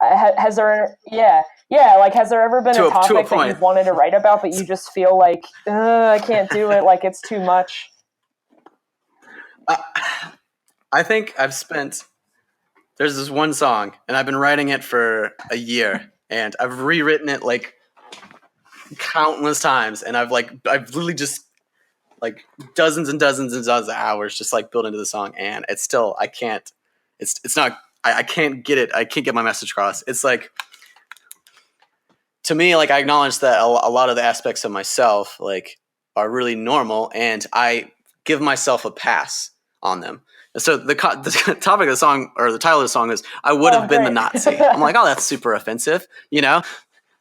has there ever been a topic that you've wanted to write about, but you just feel like I can't do it, like it's too much? I think there's this one song, and I've been writing it for a year, and I've rewritten it like countless times, and I've literally just like dozens and dozens and dozens of hours just like built into the song, and it's still I can't get it. I can't get my message across. It's like, to me, like I acknowledge that a lot of the aspects of myself like are really normal, and I give myself a pass on them. And so the topic of the song, or the title of the song, is "I would have been the Nazi." I'm like, oh, that's super offensive, you know.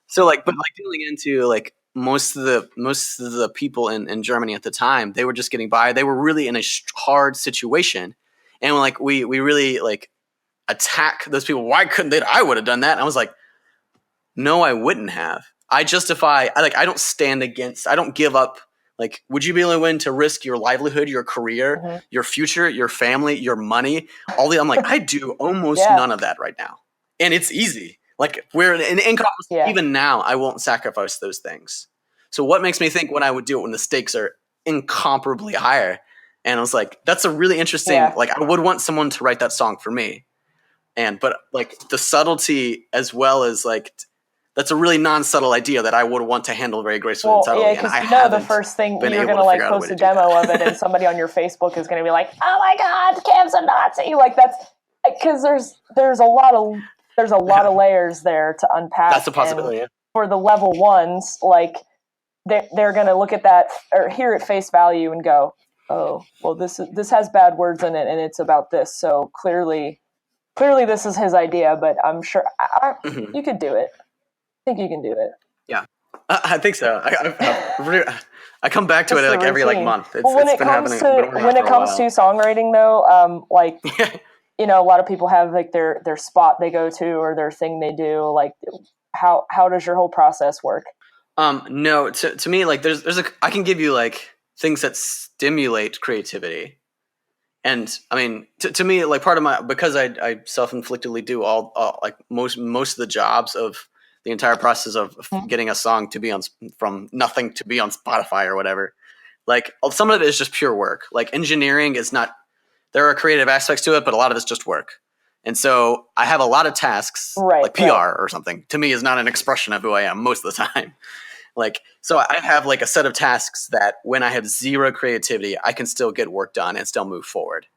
So like, but like dealing into like most of the people in Germany at the time, they were just getting by. They were really in a hard situation, and like we really like attack those people. Why couldn't they? I would have done that. And I was like, no, I wouldn't have. I justify. I don't stand against. I don't give up. Like, would you be willing to risk your livelihood, your career, your future, your family, your money? I'm like, I do almost none of that right now, and it's easy. Like, we're in income. Even now, I won't sacrifice those things. So what makes me think when I would do it when the stakes are incomparably higher? And I was like, that's a really interesting. Like, I would want someone to write that song for me, but like the subtlety as well as like. That's a really non-subtle idea that I would want to handle very gracefully and subtly. Yeah, because the first thing you're going to like post a demo of it, and somebody on your Facebook is going to be like, "Oh my God, Cam's a Nazi!" Like that's because there's a lot of layers there to unpack. That's a possibility. Yeah. For the level ones, like they're going to look at that or hear it face value and go, "Oh, well, this has bad words in it, and it's about this. So clearly, this is his idea." But I'm sure you could do it. I think you can do it. Yeah, I think so. I come back to it like every like month. It's been happening. When it comes to songwriting, though, like a lot of people have like their spot they go to or their thing they do. Like, how does your whole process work? No, to me, like I can give you like things that stimulate creativity, and I mean to me, like part of because I self-inflictedly do all like most of the jobs of the entire process of getting a song to be from nothing to be on Spotify or whatever. Like some of it is just pure work. Like engineering is not, there are creative aspects to it, but a lot of it's just work. And so I have a lot of tasks, like PR or something, to me is not an expression of who I am most of the time. Like, so I have like a set of tasks that when I have zero creativity, I can still get work done and still move forward.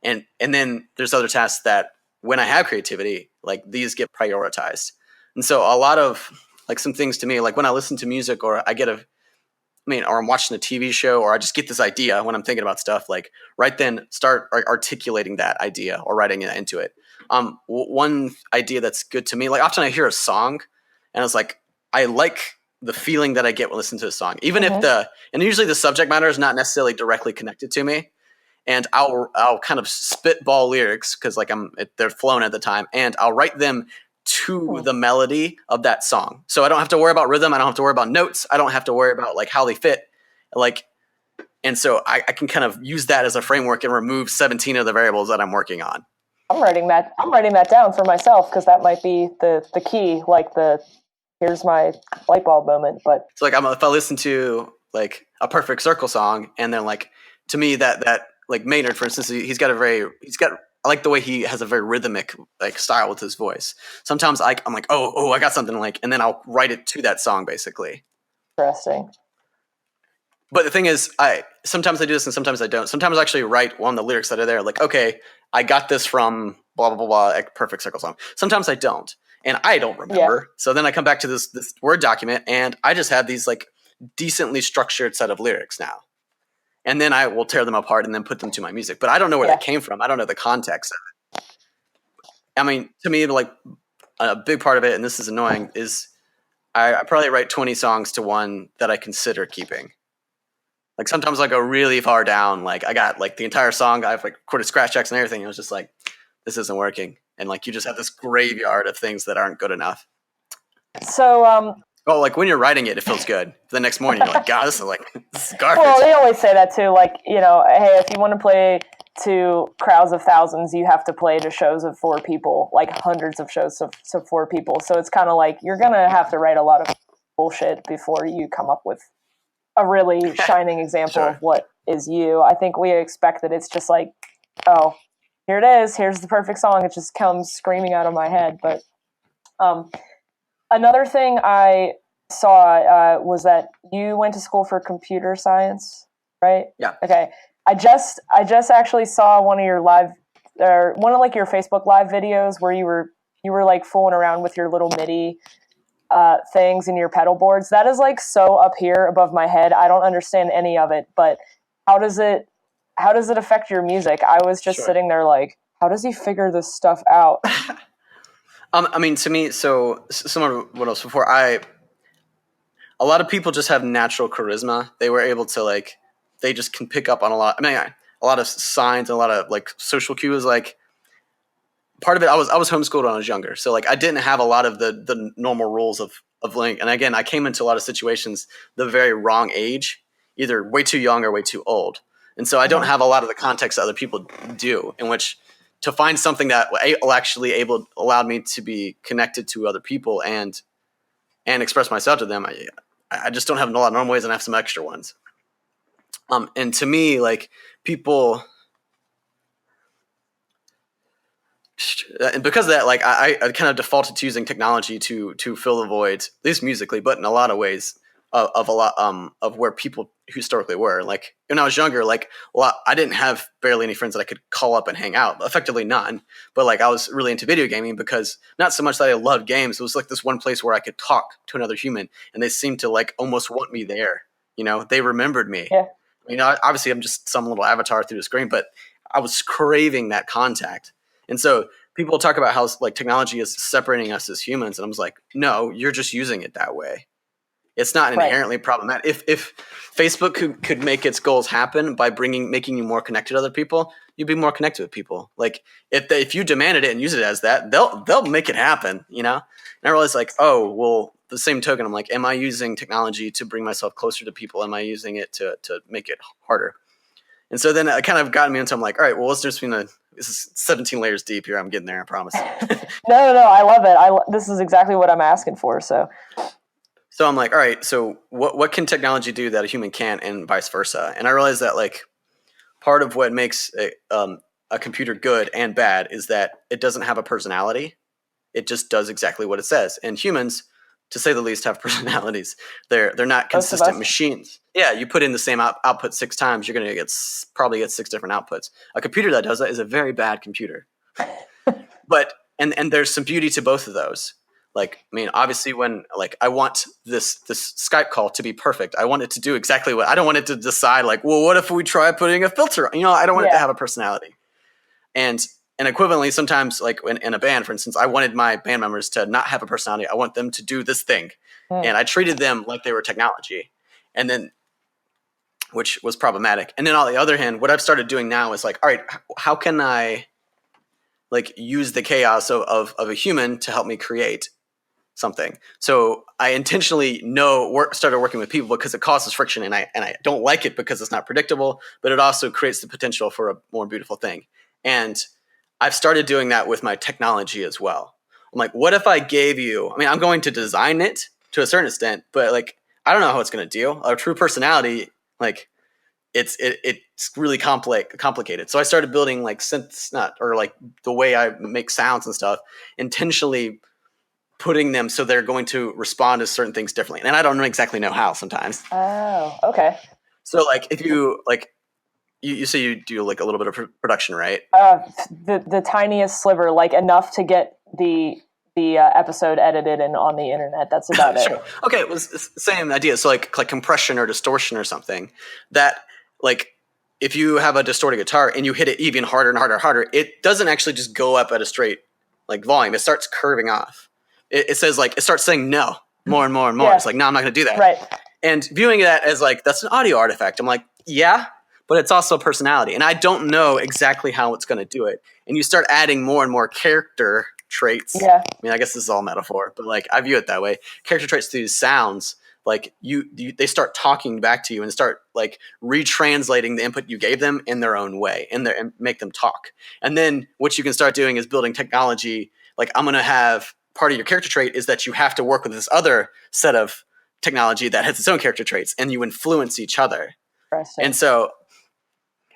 And then there's other tasks that when I have creativity, like these get prioritized. And so a lot of like some things to me, like when I listen to music or or I'm watching a TV show or I just get this idea when I'm thinking about stuff, like right then start articulating that idea or writing it into it. One idea that's good to me, like often I hear a song and it's like, I like the feeling that I get when listening to a song, even if and usually the subject matter is not necessarily directly connected to me. And I'll kind of spitball lyrics because like they're flown at the time and I'll write them to the melody of that song. So I don't have to worry about rhythm. I don't have to worry about notes. I don't have to worry about like how they fit. Like, and so I can kind of use that as a framework and remove 17 of the variables that I'm working on. I'm writing that down for myself because that might be the key, like here's my light bulb moment. But so like if I listen to like a Perfect Circle song and then like to me that like Maynard, for instance, I like the way he has a very rhythmic like style with his voice. Sometimes I'm like, oh, I got something like, and then I'll write it to that song basically. Interesting. But the thing is, sometimes I do this and sometimes I don't. Sometimes I actually write on the lyrics that are there. Like, okay, I got this from blah, blah, blah, blah, like Perfect Circle song. Sometimes I don't. And I don't remember. Yeah. So then I come back to this Word document and I just have these like decently structured set of lyrics now. And then I will tear them apart and then put them to my music. But I don't know where that came from. I don't know the context of it. I mean, to me, like a big part of it, and this is annoying, is I probably write 20 songs to one that I consider keeping. Like sometimes I go really far down. Like I got like the entire song. I've like recorded scratch checks and everything. And I was just like, this isn't working. And like you just have this graveyard of things that aren't good enough. So well, like when you're writing it, it feels good. The next morning, you're like, God, this is garbage. Well, they always say that too. Like, hey, if you want to play to crowds of thousands, you have to play to shows of 4 people, like hundreds of shows of 4 people. So it's kind of like you're going to have to write a lot of bullshit before you come up with a really shining example of what is you. I think we expect that it's just like, oh, here it is. Here's the perfect song. It just comes screaming out of my head. But another thing I saw was that you went to school for computer science, right? Yeah. Okay. I just actually saw one of your your Facebook live videos where you were like fooling around with your little MIDI things and your pedal boards. That is like so up here above my head. I don't understand any of it, but how does it affect your music? I was just sitting there like, how does he figure this stuff out? I mean, to me, so similar to what else before, I a lot of people just have natural charisma. They were able to like, they just can pick up on a lot. I mean, a lot of signs, and a lot of like social cues. Like part of it, I was homeschooled when I was younger, so like I didn't have a lot of the normal rules of link. And again, I came into a lot of situations the very wrong age, either way too young or way too old. And so I don't have a lot of the context that other people do, in which to find something that actually allowed me to be connected to other people and express myself to them. I just don't have a lot of normal ways, and I have some extra ones. And to me, like people, and because of that, like I kind of defaulted to using technology to fill the void, at least musically, but in a lot of ways of a lot of where people historically were. Like when I was younger, like I didn't have barely any friends that I could call up and hang out, effectively none. But like I was really into video gaming, because not so much that I loved games, it was like this one place where I could talk to another human, and they seemed to like almost want me there. You know, they remembered me. Yeah. You know, obviously I'm just some little avatar through the screen, but I was craving that contact. And so people talk about how like technology is separating us as humans, and I was like, no, you're just using it that way. It's not inherently problematic. If Facebook could make its goals happen by making you more connected to other people, you'd be more connected with people. Like if you demanded it and use it as that, they'll make it happen. You know. And I realized like, oh well, the same token, I'm like, am I using technology to bring myself closer to people? Am I using it to make it harder? And so then it kind of got me into, I'm like, all right, well, what's the difference between this is 17 layers deep here. I'm getting there, I promise. No, I love it. This is exactly what I'm asking for. So I'm like, all right, so what can technology do that a human can't, and vice versa? And I realized that like part of what makes a computer good and bad is that it doesn't have a personality. It just does exactly what it says. And humans, to say the least, have personalities. They're not consistent machines. Yeah, you put in the same output 6 times, you're going to probably get 6 different outputs. A computer that does that is a very bad computer. But and there's some beauty to both of those. Like, I mean, obviously, when like I want this Skype call to be perfect, I want it to do exactly what I don't want it to decide. Like, well, what if we try putting a filter? You know, I don't want it to have a personality. And equivalently, sometimes, like in a band, for instance, I wanted my band members to not have a personality. I want them to do this thing. And I treated them like they were technology. And then, which was problematic. And then on the other hand, what I've started doing now is like, all right, how can I like use the chaos of a human to help me create something? So I intentionally started working with people because it causes friction, and I don't like it because it's not predictable, but it also creates the potential for a more beautiful thing. And I've started doing that with my technology as well. I'm like, what if I gave you, I mean, I'm going to design it to a certain extent, but like, I don't know how it's going to deal. A true personality, like it's really complicated. So I started building like synths, or like the way I make sounds and stuff, intentionally putting them so they're going to respond to certain things differently. And I don't exactly know how sometimes. Oh, okay. So like if you like, you say you do like a little bit of production, right? The tiniest sliver, like enough to get the episode edited and on the internet. That's about Sure. it. Okay, it was the same idea. So like compression or distortion or something, that like if you have a distorted guitar and you hit it even harder and harder and harder, it doesn't actually just go up at a straight like volume. It starts curving off. It says like, it starts saying no more and more and more. Yeah. It's like, no, I'm not going to do that. Right. And viewing that as like, that's an audio artifact. I'm like, yeah, but it's also a personality. And I don't know exactly how it's going to do it. And you start adding more and more character traits. Yeah. I mean, I guess this is all metaphor, but like I view it that way. Character traits through sounds, like they start talking back to you and start like retranslating the input you gave them in their own way and make them talk. And then what you can start doing is building technology. Like I'm going to have part of your character trait is that you have to work with this other set of technology that has its own character traits, and you influence each other. And so,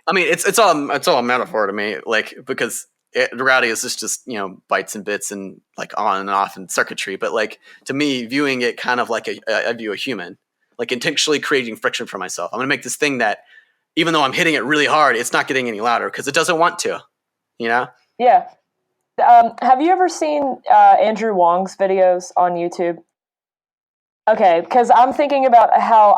I mean, it's all a metaphor to me, like, because the reality is just, you know, bytes and bits and like on and off and circuitry. But like, to me, viewing it kind of like I view a human, like intentionally creating friction for myself. I'm going to make this thing that even though I'm hitting it really hard, it's not getting any louder because it doesn't want to, you know? Yeah. Have you ever seen Andrew Wong's videos on YouTube? Okay, because I'm thinking about how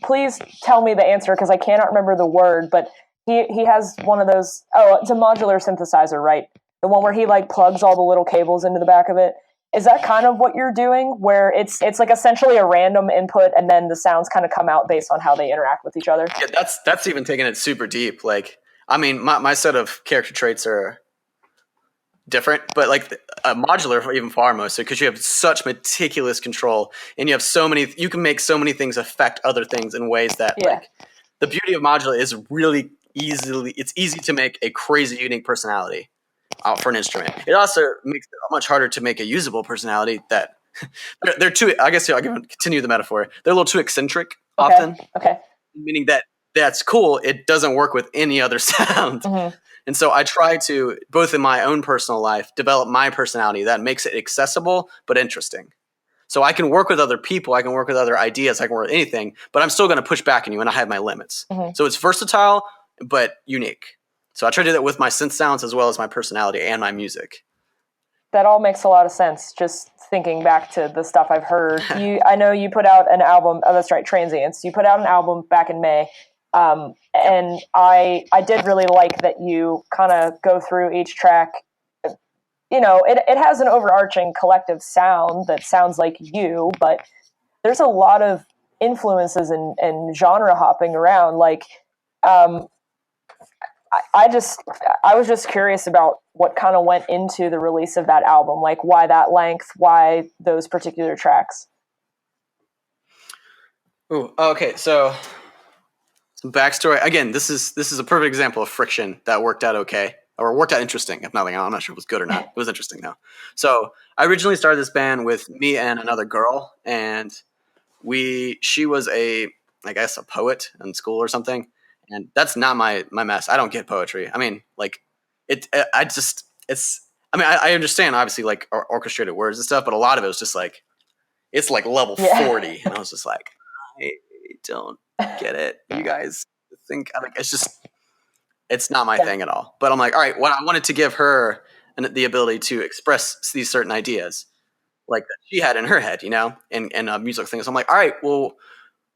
please tell me the answer because I cannot remember the word, but he has one of those. Oh, it's a modular synthesizer, right? The one where he like plugs all the little cables into the back of it. Is that kind of what you're doing, where it's like essentially a random input and then the sounds kind of come out based on how they interact with each other? Yeah, that's even taking it super deep. Like, I mean, my set of character traits are different, but like modular even far more so, because you have such meticulous control and you have you can make so many things affect other things in ways that like the beauty of modular is it's easy to make a crazy unique personality out for an instrument. It also makes it much harder to make a usable personality that they're too, I guess I'll continue the metaphor. They're a little too eccentric often. Okay. Meaning that that's cool. It doesn't work with any other sound. Mm-hmm. And so I try to, both in my own personal life, develop my personality that makes it accessible but interesting. So I can work with other people, I can work with other ideas, I can work with anything, but I'm still going to push back on you and I have my limits. Mm-hmm. So it's versatile but unique. So I try to do that with my synth sounds as well as my personality and my music. That all makes a lot of sense. Just thinking back to the stuff I've heard. I know you put out an album. Oh, that's right, Transients. You put out an album back in May. And I did really like that you kind of go through each track. You know, it has an overarching collective sound that sounds like you, but there's a lot of influences and genre hopping around. Like, I was just curious about what kind of went into the release of that album. Like, why that length? Why those particular tracks? Ooh, okay. So some backstory. Again, this is a perfect example of friction that worked out okay, or worked out interesting. If nothing else, I'm not sure if it was good or not. It was interesting though. So I originally started this band with me and another girl, and she was I guess a poet in school or something. And that's not my mess. I don't get poetry. I mean, like I understand obviously like orchestrated words and stuff, but a lot of it was just like, it's like level 40. And I was just like, I don't get it. You guys think like, it's not my thing at all. But I'm like, all right, well, I wanted to give her the ability to express these certain ideas like that she had in her head, you know, and music things. So I'm like, all right, well,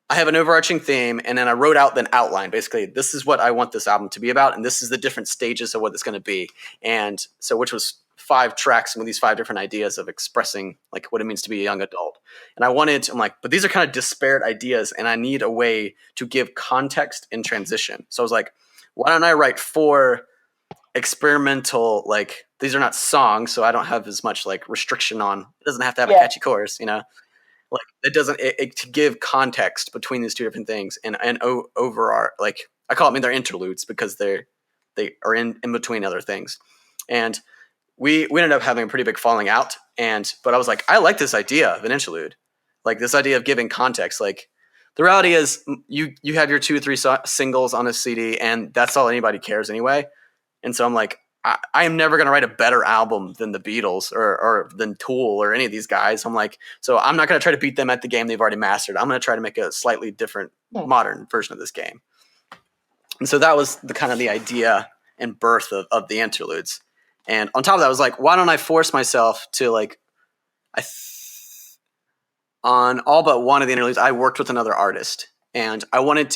I have an overarching theme, and then I wrote out an outline. Basically, this is what I want this album to be about, and this is the different stages of what it's going to be. And so, which was 5 tracks with these 5 different ideas of expressing like what it means to be a young adult. And I'm like, but these are kind of disparate ideas, and I need a way to give context in transition. So I was like, why don't I write 4 experimental, like, these are not songs, so I don't have as much like restriction on, it doesn't have to have a catchy chorus, you know? Like it doesn't to give context between these 2 different things and over like I call them they're interludes because they are in between other things. And we ended up having a pretty big falling out, but I was like, I like this idea of an interlude, like this idea of giving context. Like the reality is you have your 2 or 3 singles on a CD and that's all anybody cares anyway. And so I'm like, I am never going to write a better album than the Beatles or than Tool or any of these guys. I'm like, so I'm not going to try to beat them at the game they've already mastered. I'm going to try to make a slightly different modern version of this game. And so that was the kind of the idea and birth of the interludes. And on top of that, I was like, why don't I force myself to like, on all but one of the interludes, I worked with another artist, and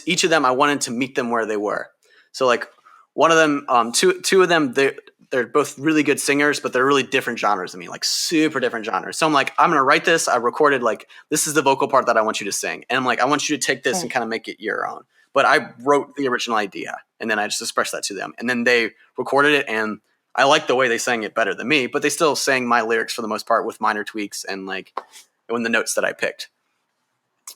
each of them, I wanted to meet them where they were. So like, one of them, two of them, they're both really good singers, but they're really different genres than me, like super different genres. So I'm like, I'm going to write this. I recorded like, this is the vocal part that I want you to sing. And I'm like, I want you to take this and kind of make it your own. But I wrote the original idea and then I just expressed that to them. And then they recorded it, and I liked the way they sang it better than me, but they still sang my lyrics for the most part with minor tweaks and like in the notes that I picked.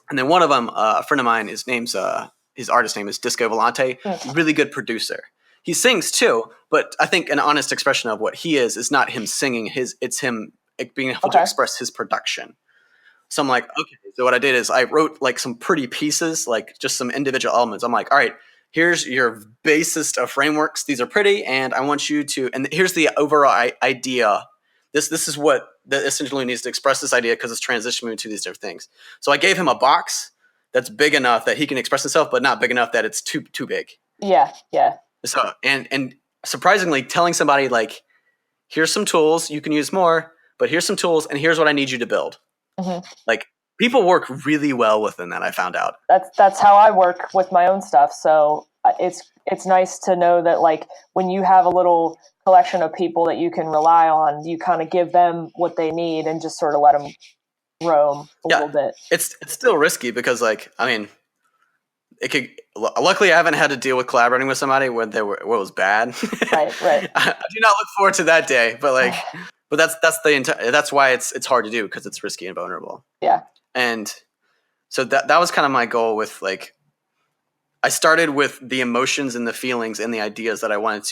And then one of them, a friend of mine, his artist name is Disco Volante, really good producer. He sings too, but I think an honest expression of what he is not him singing. It's him being able to express his production. So I'm like, okay. So what I did is I wrote like some pretty pieces, like just some individual elements. I'm like, all right, here's your basest of frameworks. These are pretty, and I want you to. And here's the overall idea. This is what the essentially needs to express this idea because it's transitioning to these different things. So I gave him a box that's big enough that he can express himself, but not big enough that it's too big. Yeah. So and surprisingly, telling somebody like, here's some tools, you can use more, but here's some tools, and here's what I need you to build. Mm-hmm. Like people work really well within that. I found out that's how I work with my own stuff. So it's nice to know that like when you have a little collection of people that you can rely on, you kind of give them what they need and just sort of let them roam a little bit. It's still risky because like, I mean, it could. Luckily, I haven't had to deal with collaborating with somebody when it was bad. Right. I do not look forward to that day, but like, but that's why it's hard to do because it's risky and vulnerable. Yeah. And so that was kind of my goal with like, I started with the emotions and the feelings and the ideas that I wanted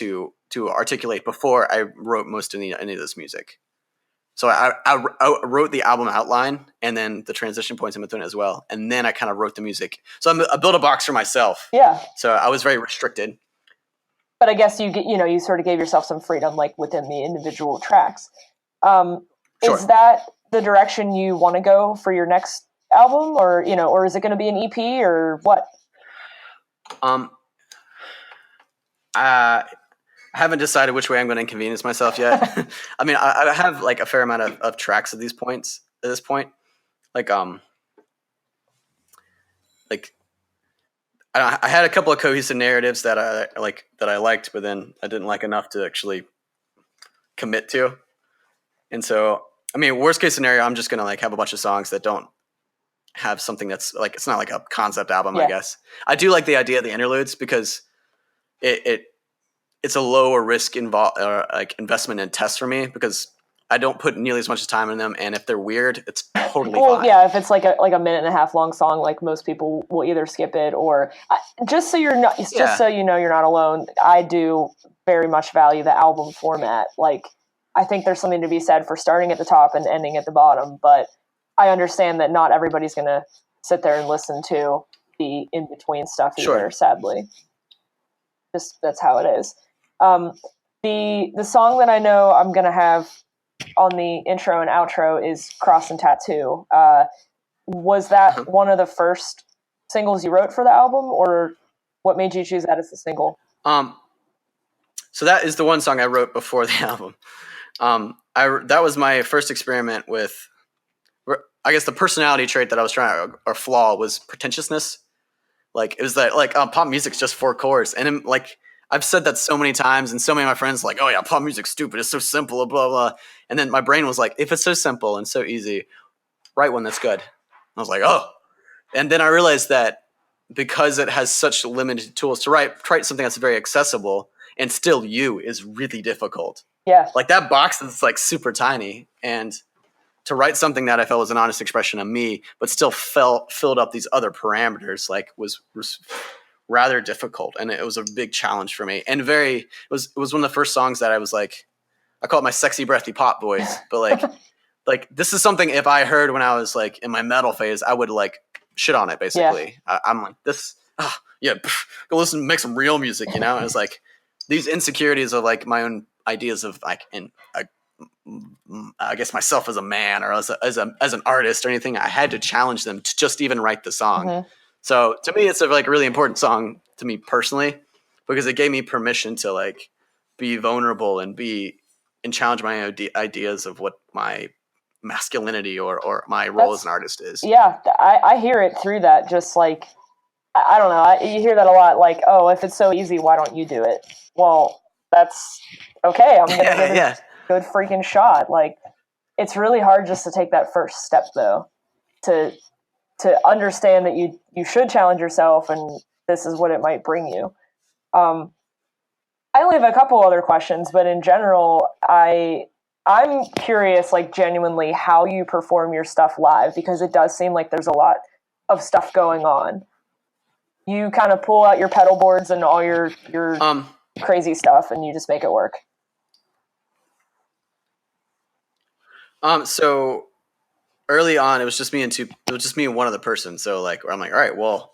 to articulate before I wrote most of any of this music. So I wrote the album outline and then the transition points in between as well. And then I kind of wrote the music. So I built a box for myself. Yeah. So I was very restricted. But I guess you sort of gave yourself some freedom like within the individual tracks. Sure. Is that the direction you want to go for your next album or is it going to be an EP or what? I haven't decided which way I'm going to inconvenience myself yet. I mean, I have like a fair amount of tracks at this point. Like, I had a couple of cohesive narratives that I liked, but then I didn't like enough to actually commit to. And so, I mean, worst case scenario, I'm just going to like have a bunch of songs that don't have something that's like, it's not like a concept album, I guess. I do like the idea of the interludes because it's a lower risk investment and test for me because I don't put nearly as much time in them, and if they're weird, it's totally fine. Yeah, if it's like a minute and a half long song, like most people will either skip it or just so you're not alone. I do very much value the album format. Like, I think there's something to be said for starting at the top and ending at the bottom, but I understand that not everybody's going to sit there and listen to the in between stuff either. Sadly, just that's how it is. The song that I know I'm going to have on the intro and outro is Cross and Tattoo. Was that one of the first singles you wrote for the album, or what made you choose that as a single? So that is the one song I wrote before the album. That was my first experiment with, I guess the personality trait that I was trying or flaw was pretentiousness. Like it was that like pop music's just 4 chords, and like I've said that so many times, and so many of my friends like, oh yeah, pop music's stupid, it's so simple, blah blah. And then my brain was like, if it's so simple and so easy, write one that's good. I was like, oh, and then I realized that because it has such limited tools to write something that's very accessible and still is really difficult. Yeah, like that box is like super tiny, and to write something that I felt was an honest expression of me, but still filled up these other parameters, like was rather difficult, and it was a big challenge for me. And it was one of the first songs that I was like, I call it my sexy breathy pop voice, but like this is something if I heard when I was like in my metal phase, I would like shit on it basically. Yeah. I'm like this, go listen, make some real music, you know. And it's like these insecurities of like my own ideas of like I guess myself as a man or as an artist or anything. I had to challenge them to just even write the song. Mm-hmm. So to me, it's a like really important song to me personally because it gave me permission to like be vulnerable and challenge my ideas of what my masculinity or my role as an artist is. Yeah, I hear it through that. Just like I don't know, you hear that a lot. Like, oh, if it's so easy, why don't you do it? Well, that's okay. I'm gonna give it a good freaking shot. Like, it's really hard just to take that first step, though, to understand that you should challenge yourself and this is what it might bring you. I only have a couple other questions, but in general, I'm curious, like genuinely, how you perform your stuff live, because it does seem like there's a lot of stuff going on. You kind of pull out your pedal boards and all your crazy stuff, and you just make it work. So early on, it was just me and one other person. So like, I'm like, all right, well,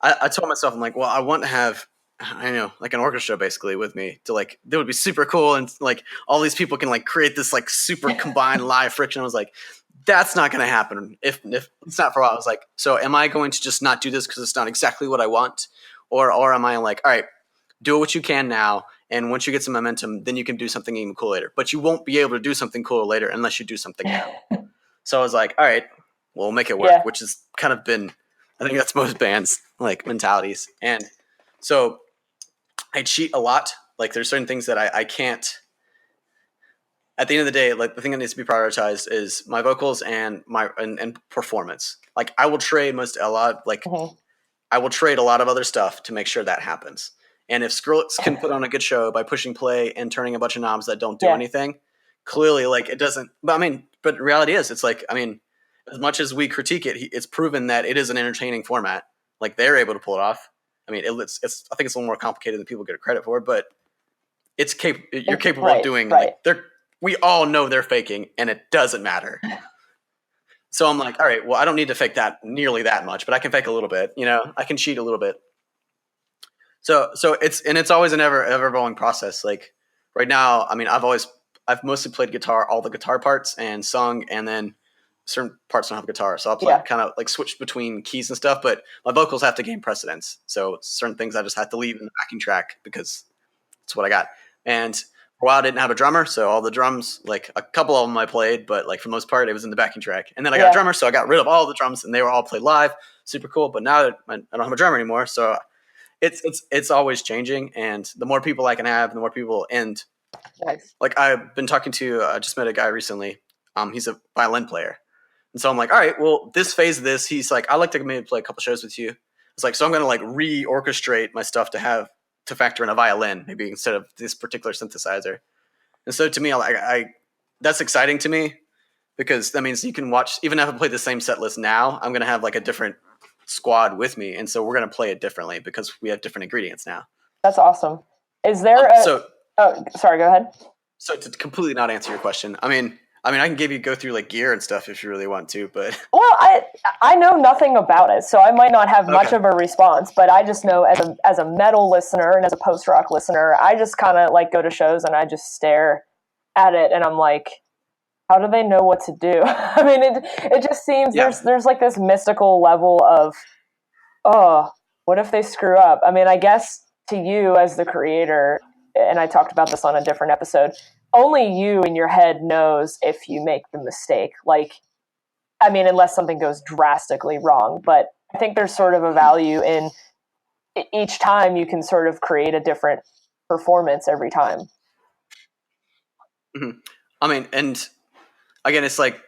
I told myself, I'm like, well, I want to have, I know, like an orchestra basically with me to like, that would be super cool. And like all these people can like create this like super combined live friction. I was like, that's not going to happen if it's not for a while. I was like, so am I going to just not do this because it's not exactly what I want? Or am I like, all right, do what you can now. And once you get some momentum, then you can do something even cool later. But you won't be able to do something cool later unless you do something now. So I was like, all right, we'll make it work, which has kind of been, I think that's most bands like mentalities. And so I cheat a lot. Like there's certain things that I can't. At the end of the day, like the thing that needs to be prioritized is my vocals and my and performance. Like I will trade I will trade a lot of other stuff to make sure that happens. And if Skrillex can put on a good show by pushing play and turning a bunch of knobs that don't do anything, clearly, like it doesn't. But I mean, but the reality is, it's like, I mean, as much as we critique it, it's proven that it is an entertaining format. Like they're able to pull it off. I mean, it's I think it's a little more complicated than people get credit for, but you're capable of doing. Like we all know they're faking, and it doesn't matter. So I'm like, all right, well, I don't need to fake that nearly that much, but I can fake a little bit. You know, I can cheat a little bit. So it's always an ever evolving process. Like right now, I mean, I've mostly played guitar, all the guitar parts, and sung, and then certain parts don't have guitar, so I'll play kind of like switch between keys and stuff. But my vocals have to gain precedence, so certain things I just have to leave in the backing track because it's what I got. And for a while, I didn't have a drummer, so all the drums, like a couple of them I played, but like for the most part, it was in the backing track. And then I got a drummer, so I got rid of all the drums, and they were all played live, super cool. But now I don't have a drummer anymore, so it's always changing. And the more people I can have, the more people. And like I've been talking to, I just met a guy recently. He's a violin player, and so I'm like, all right, well, this phase of this, he's like, I'd like to maybe play a couple shows with you. It's like, so I'm going to like reorchestrate my stuff to factor in a violin, maybe instead of this particular synthesizer. And so to me, I that's exciting to me because that means you can watch, even if I play the same set list now, I'm going to have like a different squad with me. And so we're going to play it differently because we have different ingredients now. That's awesome. Is there sorry, go ahead. So to completely not answer your question, I mean, I can go through like gear and stuff if you really want to, but well, I know nothing about it, so I might not have much of a response. But I just know as a metal listener and as a post rock listener, I just kind of like go to shows and I just stare at it, and I'm like, how do they know what to do? I mean, it just seems there's like this mystical level of, oh, what if they screw up? I mean, I guess to you as the creator, and I talked about this on a different episode, only you in your head knows if you make the mistake. Like, I mean, unless something goes drastically wrong. But I think there's sort of a value in each time you can sort of create a different performance every time. Mm-hmm. I mean, and again, it's like,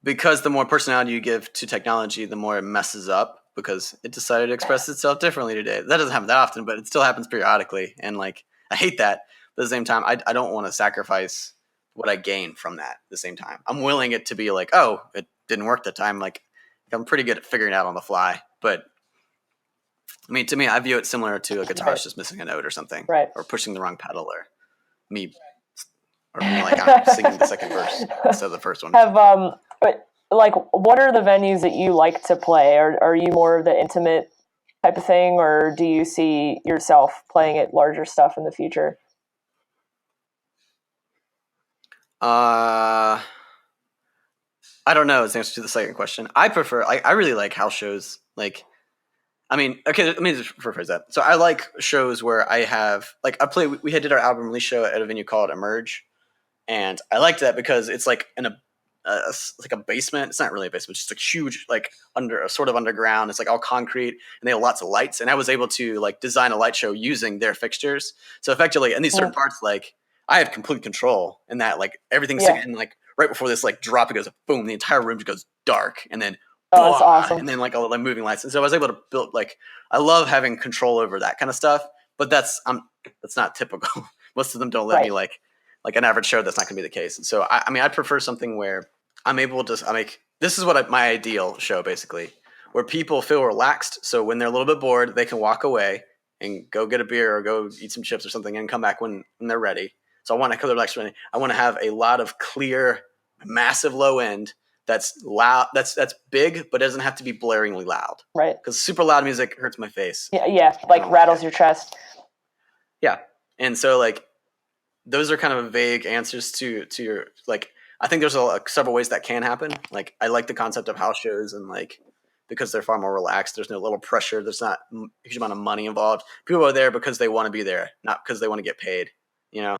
because the more personality you give to technology, the more it messes up because it decided to express itself differently today. That doesn't happen that often, but it still happens periodically. And like, I hate that. But at the same time, I don't want to sacrifice what I gain from that at the same time. I'm willing it to be like, oh, it didn't work that time. Like, I'm pretty good at figuring it out on the fly. But I mean, to me, I view it similar to a guitarist just missing a note or something, or pushing the wrong pedal, or me like I'm singing the second verse instead of the first one. Like, what are the venues that you like to play? Are you more of the intimate type of thing, or do you see yourself playing at larger stuff in the future? I don't know is the answer to the second question. I prefer, I really like house shows. Like, I mean, okay, let me just rephrase that. So I like shows where I have, like, we did our album release show at a venue called Emerge. And I liked that because it's like in like a basement. It's not really a basement, it's just like huge, like sort of underground. It's like all concrete, and they have lots of lights. And I was able to like design a light show using their fixtures. So effectively, in these certain parts, like I have complete control in that. Like everything's and like right before this like drop, it goes boom, the entire room just goes dark, and then that's awesome. And then like all the moving lights. And so I was able to build, like, I love having control over that kind of stuff. But that's not typical. Most of them don't let me like an average show. That's not going to be the case. And so I mean, I prefer something where I'm able to this is what my ideal show, basically, where people feel relaxed. So when they're a little bit bored, they can walk away and go get a beer or go eat some chips or something and come back when they're ready. So I want to I want to have a lot of clear, massive low end that's loud, that's big, but doesn't have to be blaringly loud. Right. Because super loud music hurts my face. Yeah, like rattles your chest. Yeah. And so like those are kind of vague answers to your, like, I think there's several ways that can happen. Like, I like the concept of house shows, and like, because they're far more relaxed, there's no little pressure, there's not a huge amount of money involved. People are there because they want to be there, not because they want to get paid, you know?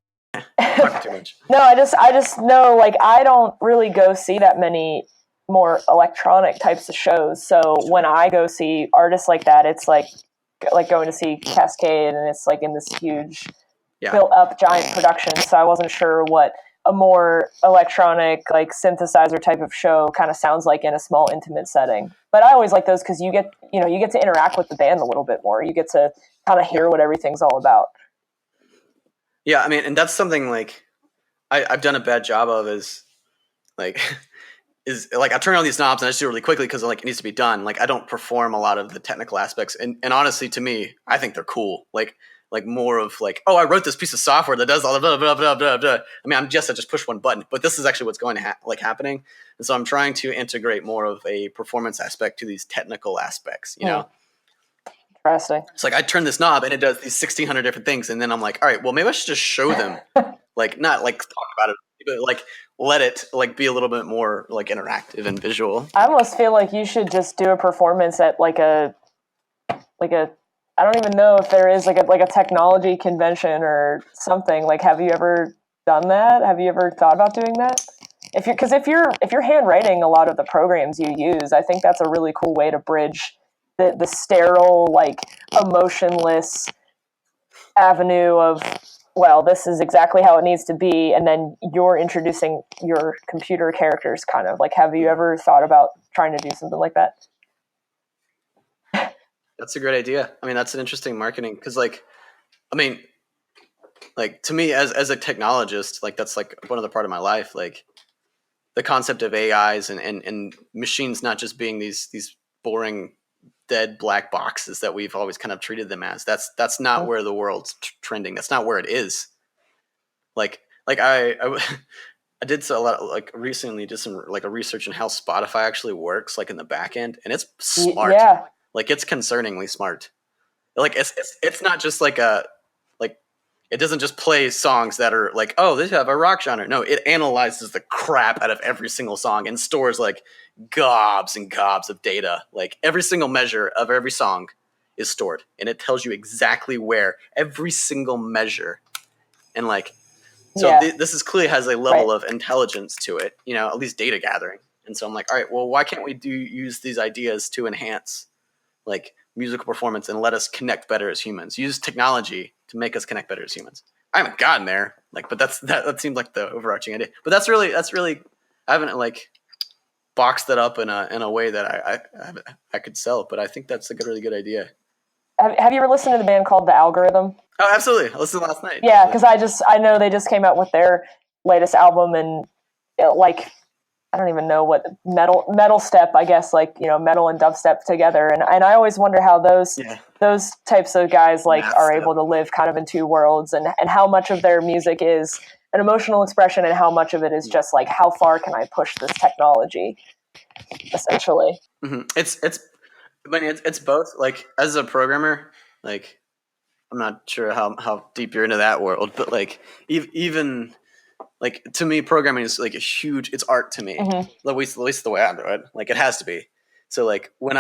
Talking too much. No, I just know, like, I don't really go see that many more electronic types of shows. So when I go see artists like that, it's like like going to see Cascade, and it's like in this huge Yeah. built up giant production. So I wasn't sure what a more electronic, like synthesizer type of show kind of sounds like in a small intimate setting. But I always like those because you get to interact with the band a little bit more. You get to kind of hear what everything's all about. Yeah, I mean, and that's something like I've done a bad job of is like I turn on these knobs and I just do it really quickly because like it needs to be done. Like I don't perform a lot of the technical aspects, and honestly, to me, I think they're cool. Like more of like, oh, I wrote this piece of software that does all the blah blah blah blah blah. I mean, I just push one button, but this is actually what's going to happening, and so I'm trying to integrate more of a performance aspect to these technical aspects. You know. Interesting. It's like I turn this knob and it does these 1,600 different things, and then I'm like, all right, well, maybe I should just show them, like not like talk about it, but like let it like be a little bit more like interactive and visual. I almost feel like you should just do a performance at like a I don't even know if there is like a technology convention or something. Like, have you ever done that? Have you ever thought about doing that? If you're handwriting a lot of the programs you use, I think that's a really cool way to bridge the sterile, like emotionless avenue of, well, this is exactly how it needs to be, and then you're introducing your computer characters, kind of. Like, have you ever thought about trying to do something like that? That's a great idea. I mean, that's an interesting marketing because, like, I mean, like to me as a technologist, like that's like one other part of my life. Like the concept of AIs and machines not just being these boring dead black boxes that we've always kind of treated them as. That's not where the world's trending. That's not where it is. Like I did a lot of, like recently did some like a research in how Spotify actually works, like in the back end, and it's smart. Yeah. Like it's concerningly smart. Like it's not just like it doesn't just play songs that are like, oh, they have a rock genre. No, it analyzes the crap out of every single song and stores like gobs and gobs of data. Like every single measure of every song is stored, and it tells you exactly where every single measure. And like, so this is clearly has a level of intelligence to it, you know, at least data gathering. And so I'm like, all right, well, why can't we use these ideas to enhance like musical performance and let us connect better as humans? Use technology to make us connect better as humans. I haven't gotten there, like, but that seems like the overarching idea. But that's really I haven't like boxed that up in a way that I could sell. But I think that's a really good idea. Have you ever listened to the band called The Algorithm? Oh, absolutely. I listened last night. Yeah, because I know they just came out with their latest album, and like, I don't even know what metal step, I guess, like, you know, metal and dubstep together. And I always wonder how those types of guys like are able to live kind of in two worlds, and how much of their music is an emotional expression and how much of it is just like, how far can I push this technology, essentially. Mm-hmm. It's both. Like as a programmer, like I'm not sure how deep you're into that world, but like even like to me, programming is like it's art to me. At least the way I do it. Like it has to be. So like when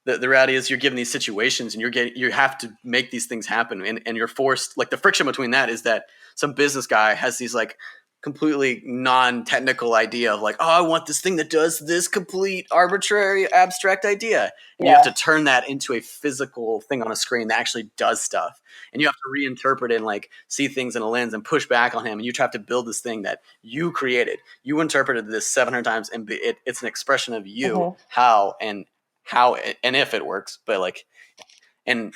the reality is you're given these situations and you have to make these things happen, and you're forced, like the friction between that is that some business guy has these like completely non-technical idea of like, oh, I want this thing that does this complete arbitrary abstract idea. And you have to turn that into a physical thing on a screen that actually does stuff. And you have to reinterpret it and like see things in a lens and push back on him. And you have to build this thing that you created. You interpreted this 700 times, and it's an expression of you, how and if it works. But like, and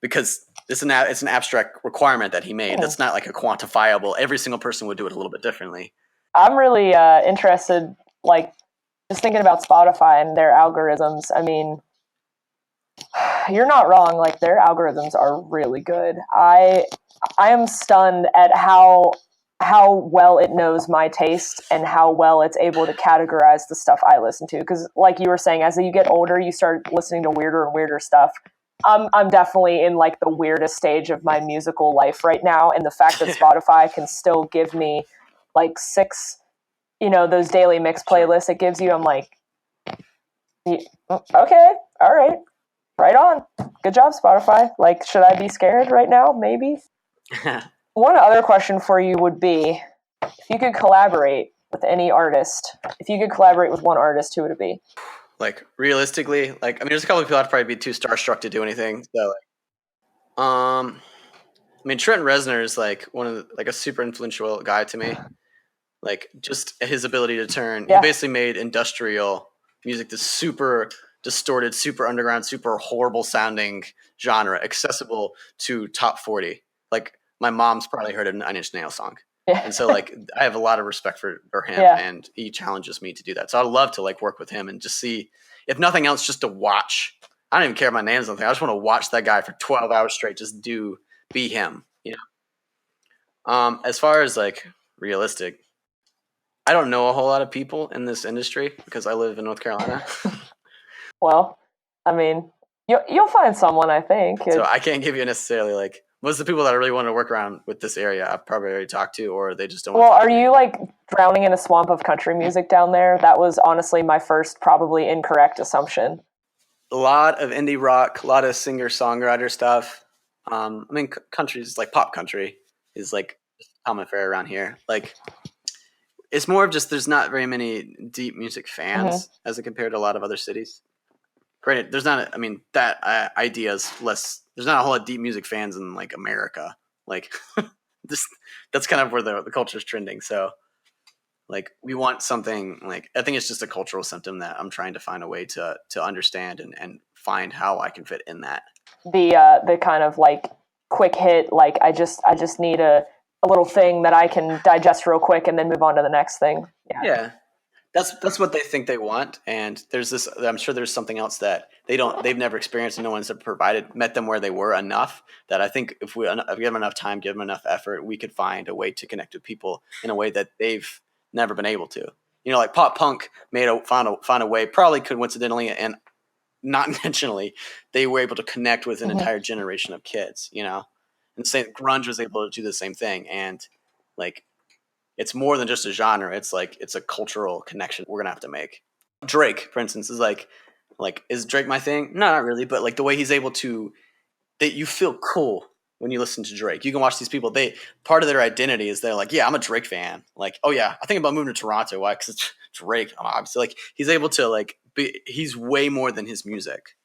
because it's an abstract requirement that he made. That's not like a quantifiable. Every single person would do it a little bit differently. I'm really interested, like, just thinking about Spotify and their algorithms. I mean, you're not wrong. Like, their algorithms are really good. I am stunned at how well it knows my taste and how well it's able to categorize the stuff I listen to. Because, like you were saying, as you get older, you start listening to weirder and weirder stuff. I'm definitely in like the weirdest stage of my musical life right now, and the fact that Spotify can still give me like 6, those daily mix playlists it gives you, I'm like, okay, all right, right on, good job, Spotify. Like, should I be scared right now? Maybe. One other question for you would be, if you could collaborate with any artist, if you could collaborate with one artist, who would it be? like realistically, like I mean, there's a couple of people I'd probably be too starstruck to do anything. So, I mean, Trent Reznor is like one of like a super influential guy to me. Like just his ability to turn, he basically made industrial music, this super distorted, super underground, super horrible sounding genre accessible to top 40. Like my mom's probably heard an Nine Inch Nails song. And so like I have a lot of respect for him, and he challenges me to do that. So I'd love to like work with him and just see, if nothing else, just to watch. I don't even care about names or anything. I just want to watch that guy for 12 hours straight, just be him, you know. As far as like realistic, I don't know a whole lot of people in this industry because I live in North Carolina. Well, I mean, you'll find someone, I think. So I can't give you necessarily like most of the people that I really want to work around with this area I've probably already talked to, or they just don't. Well, are you like drowning in a swamp of country music down there? That was honestly my first probably incorrect assumption. A lot of indie rock, a lot of singer-songwriter stuff. I mean, country's like pop country is like common fare around here. Like it's more of just there's not very many deep music fans as compared to a lot of other cities. Granted, there's not. I mean, that idea is less. There's not a whole lot of deep music fans in like America. Like, that's kind of where the culture is trending. So, like, we want something like I think it's just a cultural symptom that I'm trying to find a way to understand and find how I can fit in that. The kind of like quick hit, like I just need a little thing that I can digest real quick and then move on to the next thing. Yeah. That's what they think they want, and there's this. I'm sure there's something else that they've never experienced, and no one's ever met them where they were enough. That I think if we give them enough time, give them enough effort, we could find a way to connect with people in a way that they've never been able to. You know, like pop punk found a way, probably coincidentally and not intentionally, they were able to connect with an entire generation of kids. You know, and grunge was able to do the same thing, and like. It's more than just a genre. It's like it's a cultural connection we're gonna have to make. Drake, for instance, is like is Drake my thing? No, not really. But like the way he's able to, that you feel cool when you listen to Drake. You can watch these people. Part of their identity is they're like, yeah, I'm a Drake fan. Like, oh yeah, I think about moving to Toronto. Why? Because it's Drake. Obviously, like he's able to like he's way more than his music.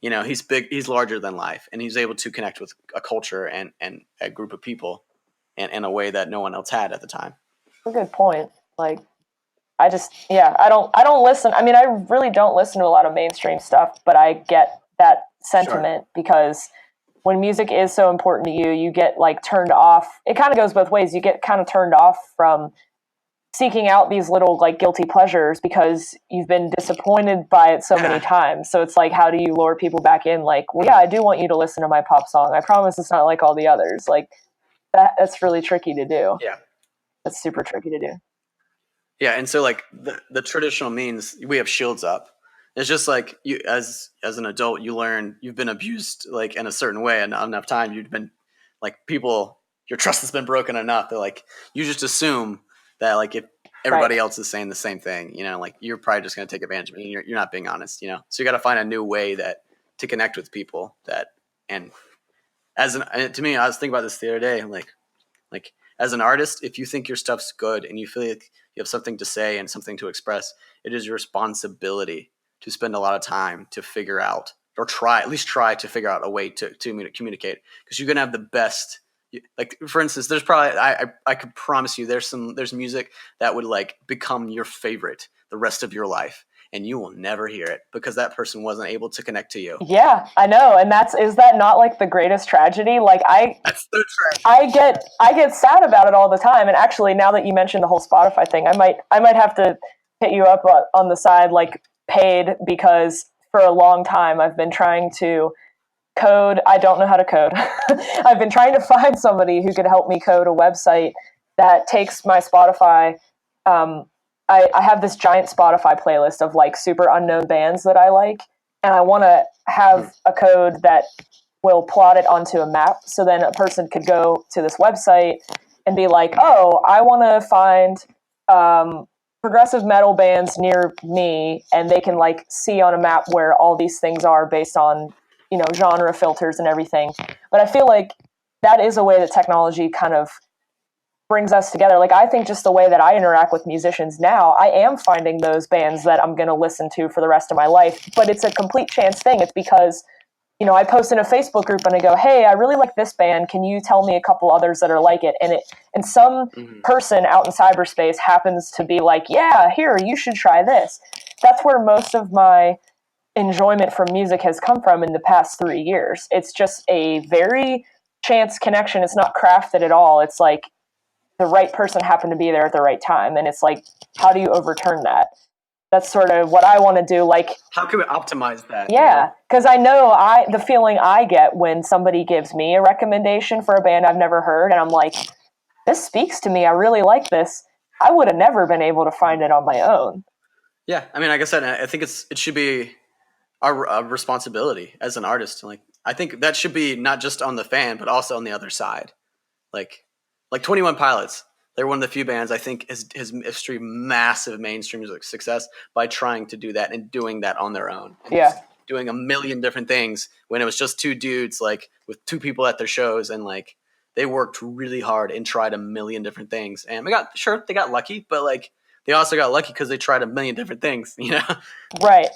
You know, he's big. He's larger than life, and he's able to connect with a culture and a group of people. And in a way that no one else had at the time. That's a good point. Like, I don't listen. I mean, I really don't listen to a lot of mainstream stuff, but I get that sentiment because when music is so important to you, you get like turned off. It kind of goes both ways. You get kind of turned off from seeking out these little like guilty pleasures because you've been disappointed by it so many times. So it's like, how do you lure people back in? Like, well, yeah, I do want you to listen to my pop song. I promise it's not like all the others. Like, that's really tricky to do. Yeah. That's super tricky to do. Yeah, and so like the traditional means we have shields up. It's just like you as an adult you learn you've been abused like in a certain way and not enough time you've been like people your trust has been broken enough. They're like you just assume that like if everybody else is saying the same thing, you know, like you're probably just going to take advantage of it. You're not being honest, you know. So you got to find a new way to connect with people and to me, I was thinking about this the other day. Like as an artist, if you think your stuff's good and you feel like you have something to say and something to express, it is your responsibility to spend a lot of time to figure out or try to figure out a way to communicate because you're gonna have the best. Like for instance, there's probably I could promise you there's music that would like become your favorite the rest of your life. And you will never hear it because that person wasn't able to connect to you. Yeah, I know. And is that not like the greatest tragedy? Like that's the tragedy. I get sad about it all the time. And actually, now that you mentioned the whole Spotify thing, I might have to hit you up on the side, like paid, because for a long time I've been trying to code. I don't know how to code. I've been trying to find somebody who could help me code a website that takes my Spotify, I have this giant Spotify playlist of like super unknown bands that I like, and I want to have a code that will plot it onto a map. So then a person could go to this website and be like, oh, I want to find progressive metal bands near me. And they can like see on a map where all these things are based on, you know, genre filters and everything. But I feel like that is a way that technology kind of brings us together. Like, I think just the way that I interact with musicians now, I am finding those bands that I'm going to listen to for the rest of my life, but it's a complete chance thing. It's because, you know, I post in a Facebook group and I go, hey, I really like this band. Can you tell me a couple others that are like it? And some person out in cyberspace happens to be like, yeah, here, you should try this. That's where most of my enjoyment from music has come from in the past 3 years. It's just a very chance connection. It's not crafted at all. It's like the right person happened to be there at the right time. And it's like, how do you overturn that? That's sort of what I want to do. Like, how can we optimize that? Yeah, because I know the feeling I get when somebody gives me a recommendation for a band I've never heard, and I'm like, this speaks to me. I really like this. I would have never been able to find it on my own. Yeah, I mean, like I said, I think it should be our responsibility as an artist. Like, I think that should be not just on the fan, but also on the other side. Like 21 Pilots, they're one of the few bands I think has achieved massive mainstream success by trying to do that and doing that on their own. And Yeah, doing a million different things when it was just two dudes, like with two people at their shows, and like they worked really hard and tried a million different things. And they got lucky, but like they also got lucky because they tried a million different things, you know? Right.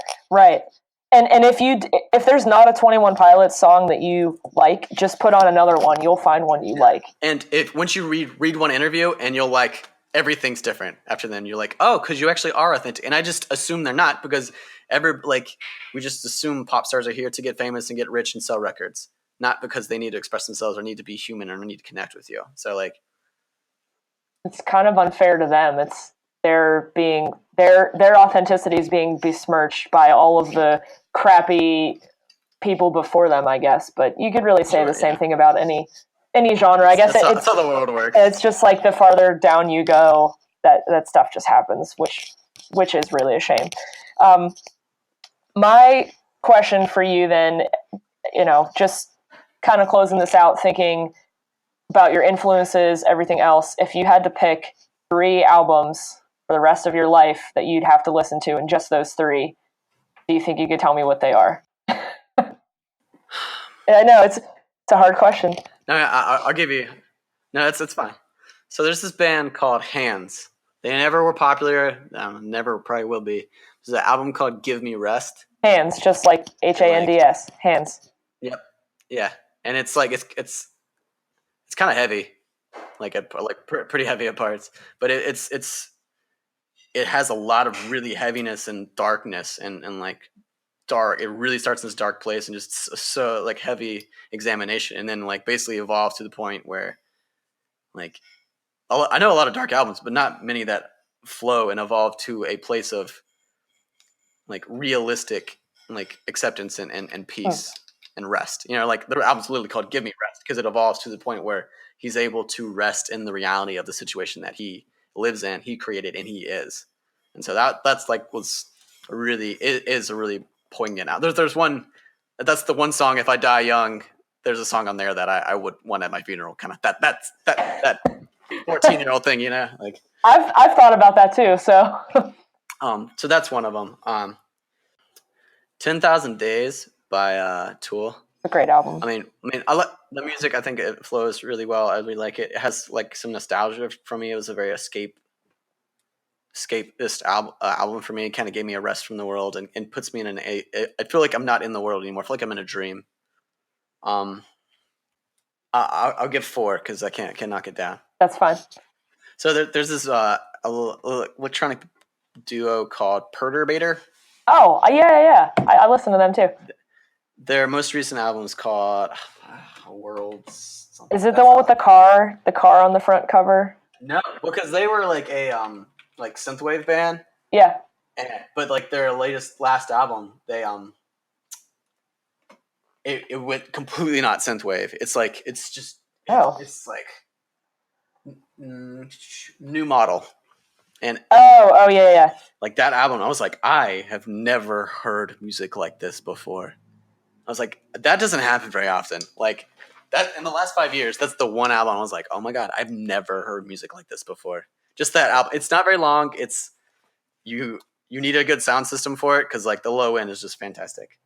And if there's not a 21 Pilots song that you like, just put on another one. You'll find one you like. And once you read one interview, and you'll like everything's different after then. You're like, oh, because you actually are authentic. And I just assume they're not, because we just assume pop stars are here to get famous and get rich and sell records, not because they need to express themselves or need to be human or need to connect with you. So like, it's kind of unfair to them. It's their authenticity is being besmirched by all of the crappy people before them, I guess. But you could really say the same thing about any genre. I guess that's how the world works. It's just like the farther down you go, that stuff just happens, which is really a shame. My question for you then, you know, just kind of closing this out, thinking about your influences, everything else. If you had to pick 3 albums for the rest of your life that you'd have to listen to, and just those 3, do you think you could tell me what they are? I know it's a hard question. No, I'll give you. No, it's fine. So there's this band called Hands. They never were popular. Never probably will be. There's an album called Give Me Rest. Hands, just like HANDS. Hands. Yep. Yeah, and it's like it's kind of heavy, pretty heavy at parts. But it has a lot of really heaviness and darkness and like dark. It really starts in this dark place and just so like heavy examination, and then like basically evolves to the point where like I know a lot of dark albums, but not many that flow and evolve to a place of like realistic like acceptance and peace and rest. You know, like the album's literally called Give Me Rest because it evolves to the point where he's able to rest in the reality of the situation that he lives in, he created, and he is. And so that's like is a really poignant out. There's one, that's the one song, If I Die Young, there's a song on there that I would want at my funeral, kind of that 14-year-old thing, you know, like I've thought about that too. So so that's one of them. 10,000 Days by Tool. It's a great album. I mean, I like the music. I think it flows really well. I really like it. It has like some nostalgia for me. It was a very escapist album for me. It kind of gave me a rest from the world and puts me in I feel like I'm not in the world anymore. I feel like I'm in a dream. I'll give 4 because I can't knock it down. That's fine. So there's this electronic duo called Perturbator. Oh, yeah. I listen to them too. Their most recent album is called Worlds. Is it the one with the car on the front cover? No, because they were like a like synthwave band. Yeah. But like their last album, they it went completely not synthwave. It's like it's like new model. And yeah. Like that album, I was like, I have never heard music like this before. I was like, that doesn't happen very often. Like that in the last 5 years, that's the one album I was like, oh my God, I've never heard music like this before. Just that album. It's not very long. It's you need a good sound system for it because like the low end is just fantastic.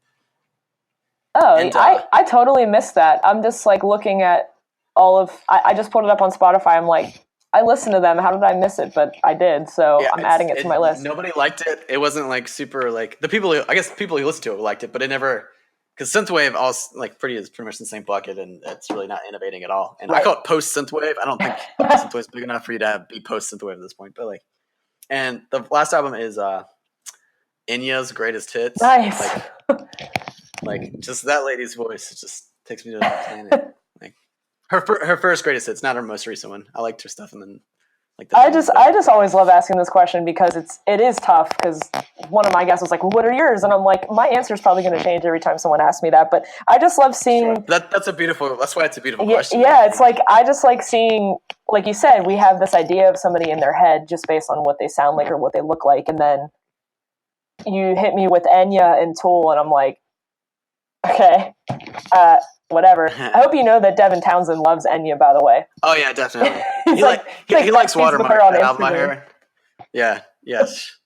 Oh, and, I totally missed that. I'm just like looking at all of. I just put it up on Spotify. I'm like, I listened to them. How did I miss it? But I did, so Yeah, I'm adding it to my list. Nobody liked it. It wasn't like super like the people. I guess people who listened to it liked it, but it never because synthwave all like is pretty much the same bucket, and it's really not innovating at all. And I call it post synthwave. I don't think synthwave's big enough for you to be post synthwave at this point. But like, and the last album is Enya's greatest hits. Nice. Like just that lady's voice. It just takes me to another planet. Like her first greatest hits, not her most recent one. I liked her stuff, and then. Like I just always love asking this question because it is tough because one of my guests was like, well, what are yours? And I'm like, my answer is probably going to change every time someone asks me that. But I just love seeing that's why it's a beautiful question. Yeah, it's like I just like seeing, like you said, we have this idea of somebody in their head just based on what they sound like or what they look like, and then you hit me with Enya and Tool, and I'm like, okay, whatever. I hope you know that Devin Townsend loves Enya, by the way. Oh yeah, definitely. he likes Watermark, that album I heard. Yeah, yes.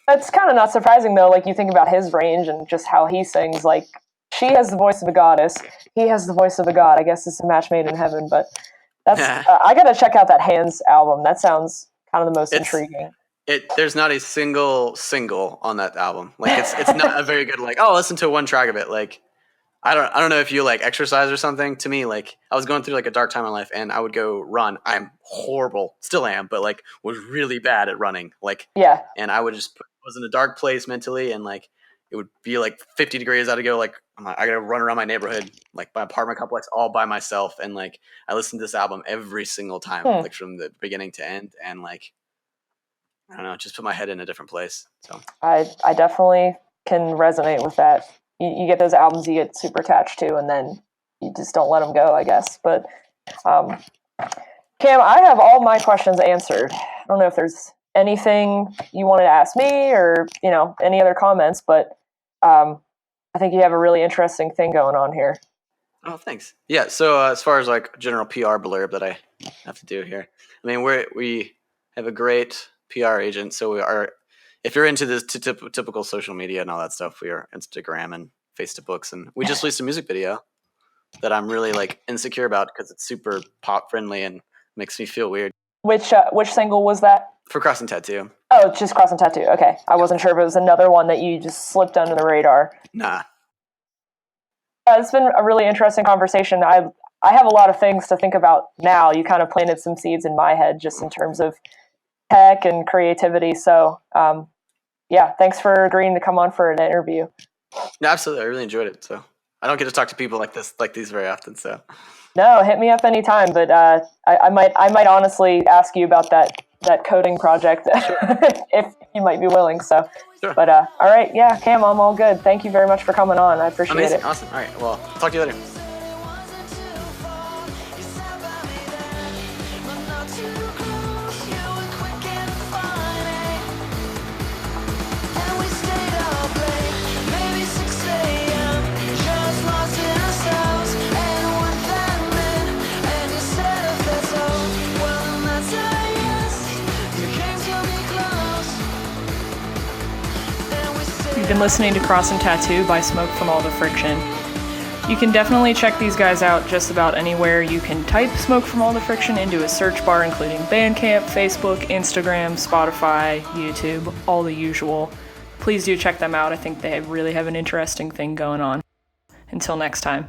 That's kind of not surprising though. Like you think about his range and just how he sings. Like she has the voice of a goddess. He has the voice of a god. I guess it's a match made in heaven. But that's I gotta check out that Hands album. That sounds kind of the most intriguing. There's not a single on that album. Like it's not a very good like. Oh, listen to one track of it. Like. I don't know if you like exercise or something. To me, like I was going through like a dark time in my life, and I would go run. I'm horrible, still am, but like was really bad at running. Like and I would just was in a dark place mentally, and like it would be like 50 degrees. I had to go like I gotta run around my neighborhood, like my apartment complex, all by myself, and like I listened to this album every single time, like from the beginning to end, and like I don't know, just put my head in a different place. So I definitely can resonate with that. You get those albums you get super attached to, and then you just don't let them go, I guess. But Cam, I have all my questions answered. I don't know if there's anything you wanted to ask me or, any other comments, but I think you have a really interesting thing going on here. Oh, thanks. Yeah, so as far as like general PR blurb that I have to do here, I mean, we have a great PR agent, so we are. If you're into this typical social media and all that stuff, we are Instagram and Facebooks, and we just released a music video that I'm really like insecure about because it's super pop friendly and makes me feel weird. Which single was that? For Crossing Tattoo. Oh, it's just Crossing Tattoo. Okay, I wasn't sure if it was another one that you just slipped under the radar. Nah. It's been a really interesting conversation. I have a lot of things to think about now. You kind of planted some seeds in my head just in terms of tech and creativity. So, yeah, thanks for agreeing to come on for an interview. No, absolutely. I really enjoyed it. So I don't get to talk to people like these very often. So no, hit me up anytime. But I might honestly ask you about that coding project if you might be willing. So, sure. But all right, yeah, Cam, I'm all good. Thank you very much for coming on. I appreciate it. Awesome. All right. Well, talk to you later. You've been listening to Crossing Tattoo by Smoke from All the Friction. You can definitely check these guys out just about anywhere. You can type Smoke from All the Friction into a search bar, including Bandcamp, Facebook, Instagram, Spotify, YouTube, all the usual. Please do check them out. I think they really have an interesting thing going on. Until next time.